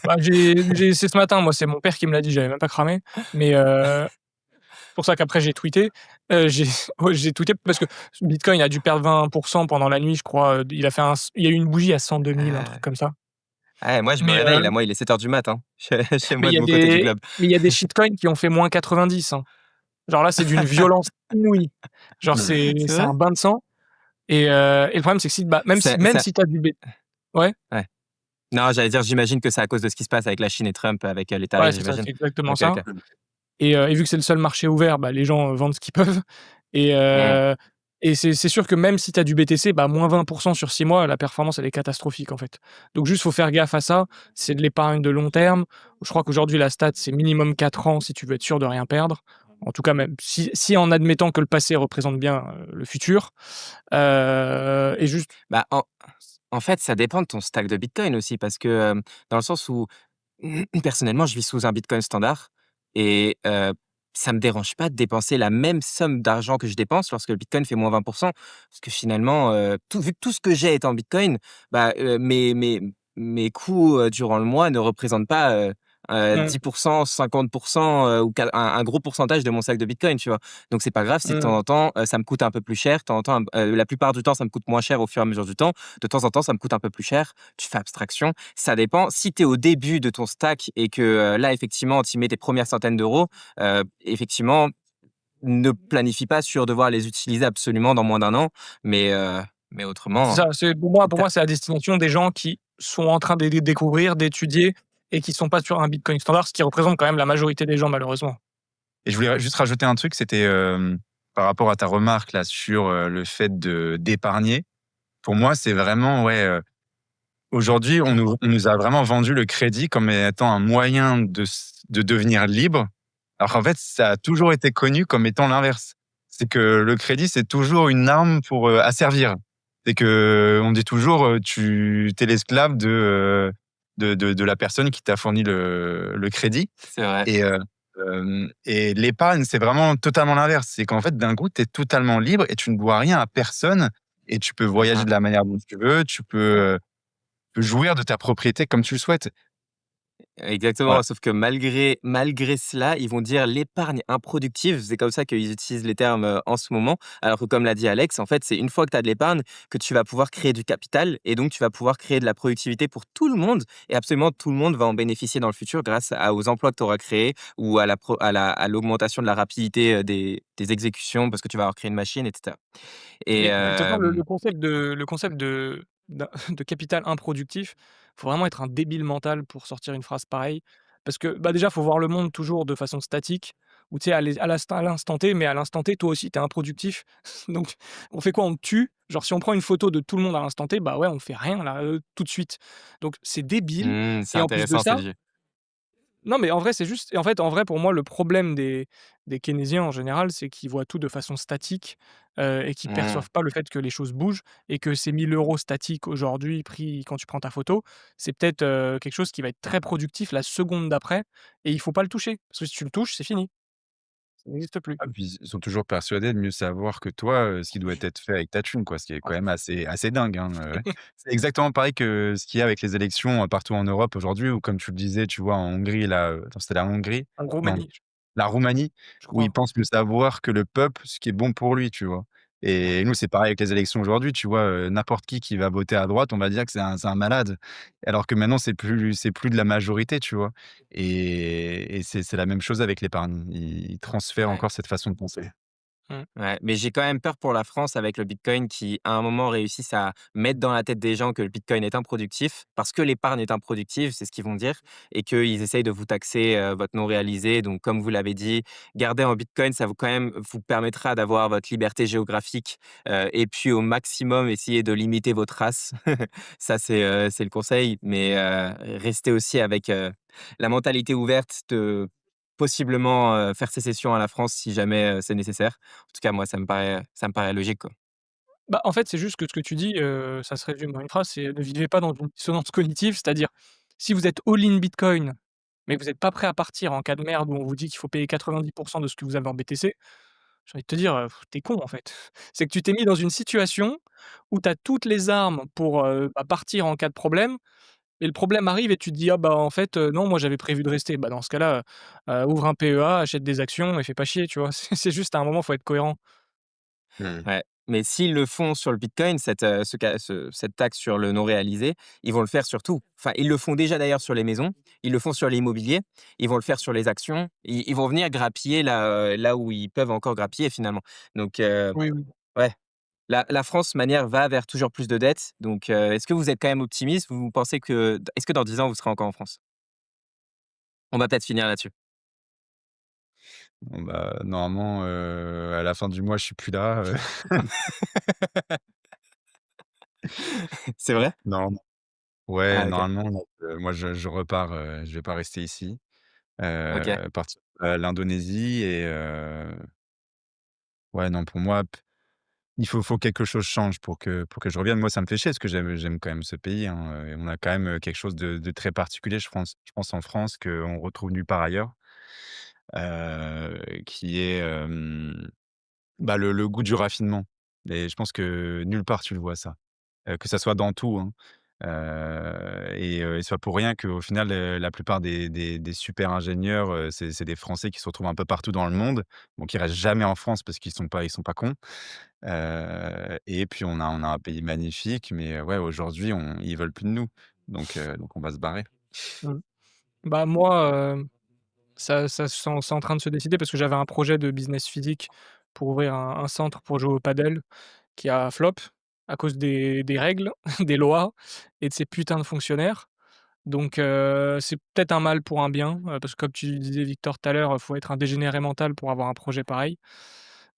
Bah, c'est ce matin, moi, c'est mon père qui me l'a dit, j'avais même pas cramé, mais pour ça qu'après j'ai tweeté, j'ai ouais, j'ai tweeté parce que Bitcoin a dû perdre 20 pendant la nuit, je crois, il y a eu une bougie à 102 000, un truc Ah, comme ça. ouais, moi je me Mais réveille, là, moi il est 7 heures du mat, hein, chez mais moi de mon côté du globe. il y a des shitcoins qui ont fait -90, hein. Genre là, c'est d'une violence inouïe. Genre Mmh. c'est C'est c'est vrai? un bain de sang et le problème c'est que si, bah, même si Ça, même ça... si tu as du B ouais, Ouais. Non, j'allais dire, j'imagine que c'est à cause de ce qui se passe avec la Chine et Trump, avec les ouais, tarifs, c'est ça, j'imagine. c'est exactement Ok, ça. ok. Et vu que c'est le seul marché ouvert, bah, les gens, vendent ce qu'ils peuvent et Mm. heu et c'est sûr que même si tu as du BTC, bah, -20 sur 6 mois, la performance, elle est catastrophique, en fait. Donc juste, faut faire gaffe à ça. C'est de l'épargne de long terme. Je crois qu'aujourd'hui, la stat, c'est minimum 4 ans si tu veux être sûr de rien perdre. En tout cas, même si en admettant que le passé représente bien, le futur, et juste Bah, en fait, ça dépend de ton stack de Bitcoin aussi, parce que dans le sens où personnellement, je vis sous un Bitcoin standard et ça me dérange pas de dépenser la même somme d'argent que je dépense lorsque le Bitcoin fait -20%, parce que finalement, vu que tout ce que j'ai est en Bitcoin, bah, mes coûts durant le mois ne représentent pas 10%, 50%, ou un gros pourcentage de mon sac de Bitcoin, tu vois. Donc c'est pas grave si de temps en temps ça me coûte un peu plus cher, de temps en temps, la plupart du temps ça me coûte moins cher au fur et à mesure du temps, de temps en temps ça me coûte un peu plus cher, tu fais abstraction. Ça dépend. Si tu es au début de ton stack et que là, effectivement, tu y mets tes premières centaines d'euros, effectivement, ne planifie pas sur devoir les utiliser absolument dans moins d'un an. Mais c'est autrement, ça, c'est pour moi, t'as- c'est à destination des gens qui sont en train de découvrir, d'étudier et qui sont pas sur un bitcoin standard, ce qui représente quand même la majorité des gens, malheureusement. Et je voulais juste rajouter un truc, c'était, par rapport à ta remarque là sur, le fait d'épargner. Pour moi, c'est vraiment ouais, aujourd'hui, on nous a vraiment vendu le crédit comme étant un moyen de devenir libre, alors qu'en fait, ça a toujours été connu comme étant l'inverse. C'est que le crédit, c'est toujours une arme pour, asservir. C'est qu'on dit toujours, tu es l'esclave de la personne qui t'a fourni le crédit c'est vrai. et l'épargne, c'est vraiment totalement l'inverse. C'est qu'en fait, d'un coup, tu es totalement libre et tu ne dois rien à personne et tu peux voyager Mhm. de la manière dont tu veux, tu peux jouir de ta propriété comme tu le souhaites. Ouais. Exactement, sauf que malgré cela, ils vont dire l'épargne improductive. C'est comme ça qu'ils utilisent les termes, en ce moment. Alors que comme l'a dit Alex, en fait, c'est une fois que tu as de l'épargne que tu vas pouvoir créer du capital et donc tu vas pouvoir créer de la productivité pour tout le monde et absolument tout le monde va en bénéficier dans le futur grâce aux emplois que tu auras créés ou à l'augmentation de la rapidité, des exécutions parce que tu vas avoir créé une machine et cetera et Mais de toute façon, le concept d'un de capital improductif, faut vraiment être un débile mental pour sortir une phrase pareille. Parce que, bah, déjà, faut voir le monde toujours de façon statique, ou tu sais, à l'instant T, mais à l'instant T, toi aussi, tu es improductif. Donc on fait quoi? On te tue? Genre, si on prend une photo de tout le monde à l'instant T, bah, ouais, on fait rien là, tout de suite. Donc c'est débile c'est et en plus de intéressant ce ça dit. non, mais en vrai, c'est juste et en fait, en vrai, pour moi, le problème des keynésiens, en général, c'est qu'ils voient tout de façon statique, et qu'ils Mmh. perçoivent pas le fait que les choses bougent et que ces 1 000 € statiques aujourd'hui pris quand tu prends ta photo, c'est peut-être, quelque chose qui va être très productif la seconde d'après et il faut pas le toucher. Parce que si tu le touches, c'est fini, ça n'existe plus. Ah puis ils sont toujours persuadés de mieux savoir que toi, ce qui doit être fait avec ta thune, quoi, ce qui est Ah, quand même assez dingue, hein, C'est exactement pareil que ce qu'il y a avec les élections, partout en Europe aujourd'hui ou comme tu le disais, tu vois, en Hongrie là, attends, c'était la Hongrie? en Non, Roumanie, la Roumanie, je où il crois. pense mieux savoir que le peuple, ce qui est bon pour lui, tu vois? Et nous, c'est pareil avec les élections aujourd'hui, tu vois? N'importe qui va voter à droite, on va dire que c'est un malade. Alors que maintenant, c'est plus de la majorité, tu vois? Et c'est la même chose avec l'épargne. Ils transfèrent Ouais. encore cette façon de penser. Mmh. Ouais, mais j'ai quand même peur pour la France avec le Bitcoin qui, à un moment, réussissent à mettre dans la tête des gens que le Bitcoin est improductif, parce que l'épargne est improductive, c'est ce qu'ils vont dire, et qu'ils essayent de vous taxer votre non réalisé. Donc, comme vous l'avez dit, garder en Bitcoin, ça vous quand même vous permettra d'avoir votre liberté géographique, et puis au maximum essayer de limiter vos traces. Ça, c'est le conseil, mais restez aussi avec la mentalité ouverte de possiblement faire sécession à la France si jamais c'est nécessaire. En tout cas, moi, ça me paraît logique, quoi. Bah, en fait, c'est juste que ce que tu dis, ça se résume dans une phrase, c'est ne vivez pas dans une dissonance cognitive. C'est-à-dire, si vous êtes all-in Bitcoin, mais que vous êtes pas prêt à partir en cas de merde où on vous dit qu'il faut payer 90 de ce que vous avez en BTC, j'ai envie de te dire, tu con, en fait. C'est que tu t'es mis dans une situation où tu as toutes les armes pour, bah, partir en cas de problème et le problème arrive et tu te dis: «Ah bah, en fait, non, moi j'avais prévu de rester». Bah, dans ce cas-là, ouvre un PEA, achète des actions et fais pas chier, tu vois? C'est juste à un moment, faut être cohérent. Mmh. Ouais, mais s'ils le font sur le bitcoin, cette taxe sur le non réalisé, ils vont le faire sur tout. Enfin, ils le font déjà d'ailleurs sur les maisons, ils le font sur l'immobilier, ils vont le faire sur les actions, ils vont venir grappiller là où ils peuvent encore grappiller finalement. Donc Oui, oui. ouais, la France manière va vers toujours plus de dettes. Donc est-ce que vous êtes quand même optimiste? Vous pensez que est-ce que dans 10 ans, vous serez encore en France? On va peut-être finir là-dessus. Bon, bah, normalement, à la fin du mois, je suis plus là, C'est vrai? normalement. Ouais, Ah OK, normalement, donc moi, je repars, je vais pas rester ici, OK. partir à l'Indonésie et ouais, non, pour moi, il faut quelque chose change pour que je revienne. Moi, ça me fait chier parce que j'aime quand même ce pays, hein, et on a quand même, quelque chose de très particulier, je pense en France qu'on retrouve nulle part ailleurs, qui est, bah, le goût du raffinement et je pense que nulle part tu le vois ça, que ça soit dans tout, hein, et c'est pas pour rien qu'au final, la plupart des super ingénieurs, c'est des Français qui se retrouvent un peu partout dans le monde, bon qui restent jamais en France parce qu'ils sont pas cons, et puis on a un pays magnifique mais ouais, aujourd'hui ils veulent plus de nous donc on va se barrer. Mmh. Bah, moi, ça c'est en train de se décider parce que j'avais un projet de business physique pour ouvrir un centre pour jouer au padel qui a flop à cause des règles, des lois et de ces putains de fonctionnaires. Donc c'est peut-être un mal pour un bien, parce que comme tu disais Victor tout à l'heure, faut être un dégénéré mental pour avoir un projet pareil.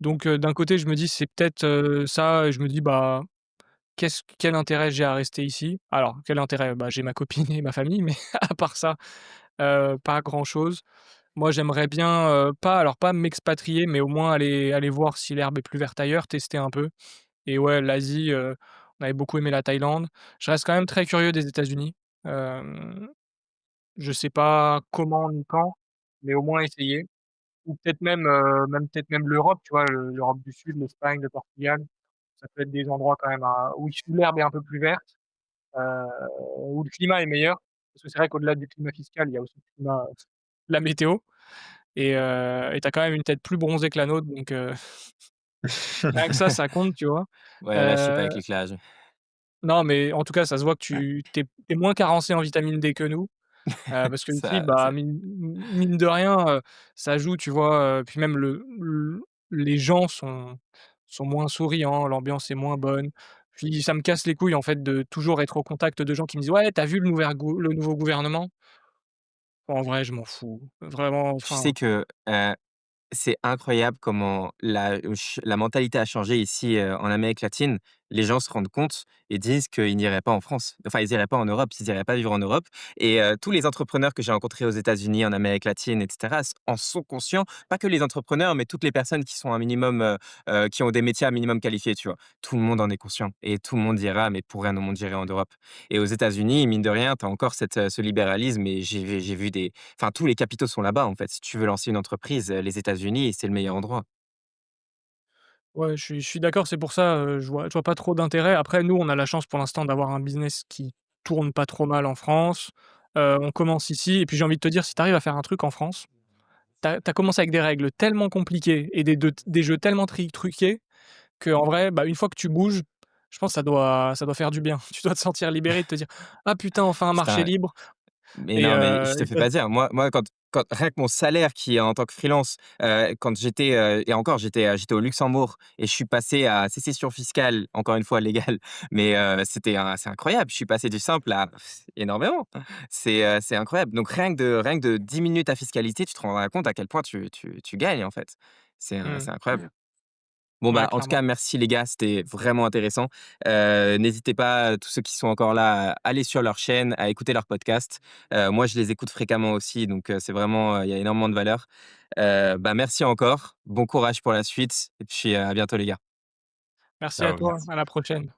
Donc d'un côté je me dis: «C'est peut-être, ça» et je me dis: «Bah, quel intérêt j'ai à rester ici?» Alors quel intérêt? Bah, j'ai ma copine et ma famille, mais à part ça, pas grand-chose. Moi, j'aimerais bien, pas m'expatrier, mais au moins aller voir si l'herbe est plus verte ailleurs, tester un peu et ouais, l'Asie, on avait beaucoup aimé la Thaïlande. Je reste quand même très curieux des États-Unis. Hem, je sais pas comment ni quand, mais au moins essayer ou peut-être même l'Europe, tu vois? L'Europe du Sud, l'Espagne, le Portugal, ça peut être des endroits quand même où l'herbe est un peu plus verte, heu, où le climat est meilleur Parce que c'est vrai qu'au-delà du climat fiscal, il y a aussi le climat, la météo et tu as quand même une tête plus bronzée que la nôtre donc rien que ça compte, tu vois? Ouais, là, je sais pas Heu, avec l'éclairage. non, mais en tout cas, ça se voit que tu es moins carencé en vitamine D que nous, parce qu'ici, Ça bah, c'est mine de rien, ça joue, tu vois? Puis même les gens sont moins souriants, l'ambiance est moins bonne. Puis ça me casse les couilles, en fait, de toujours être au contact de gens qui me disent: «Ouais, tu as vu le nouveau gouvernement?» En vrai, je m'en fous. Vraiment, tu sais enfin, que, c'est incroyable comment la mentalité a changé ici, en Amérique latine. Les gens se rendent compte et disent qu'ils n'iraient pas en France. Enfin, ils iraient pas en Europe, ils iraient pas vivre en Europe et tous les entrepreneurs que j'ai rencontrés aux États-Unis, en Amérique latine et cetera, en sont conscients. Pas que les entrepreneurs, mais toutes les personnes qui sont un minimum, qui ont des métiers un minimum qualifiés, tu vois? Tout le monde en est conscient et tout le monde dira: «Mais pour rien au monde, j'irai en Europe» et aux États-Unis, mine de rien, tu as encore ce libéralisme et j'ai vu des enfin, tous les capitaux sont là-bas, en fait. Si tu veux lancer une entreprise, les États-Unis, c'est le meilleur endroit. ouais, je suis d'accord, c'est pour ça, je vois pas trop d'intérêt. Après, nous, on a la chance pour l'instant d'avoir un business qui tourne pas trop mal en France. On commence ici et puis j'ai envie de te dire, si tu arrives à faire un truc en France, tu as commencé avec des règles tellement compliquées et des jeux tellement truqués qu'en vrai, bah, une fois que tu bouges, je pense que ça doit faire du bien. Tu dois te sentir libéré, de te dire: «Ah putain, enfin un marché Putain, libre» mais et non, mais je te et fais tu pas dire. Moi, quand rien que mon salaire qui est en tant que freelance, quand j'étais, et encore j'étais au Luxembourg et je suis passé à sécession fiscale, encore une fois légale, mais c'est incroyable. Je suis passé du simple à énormément. C'est incroyable. Donc rien que de diminuer ta fiscalité, tu te rendras compte à quel point tu gagnes, en fait. mmh, C'est incroyable. Bon, ouais, bah, en tout clairement. cas, merci les gars, c'était vraiment intéressant. N'hésitez pas, tous ceux qui sont encore là, à aller sur leur chaîne, à écouter leurs podcasts. Moi, je les écoute fréquemment aussi, donc c'est vraiment, il y a énormément de valeur. Bah, merci encore, bon courage pour la suite et puis, à bientôt les gars. Merci à Ciao, toi, merci. à la prochaine.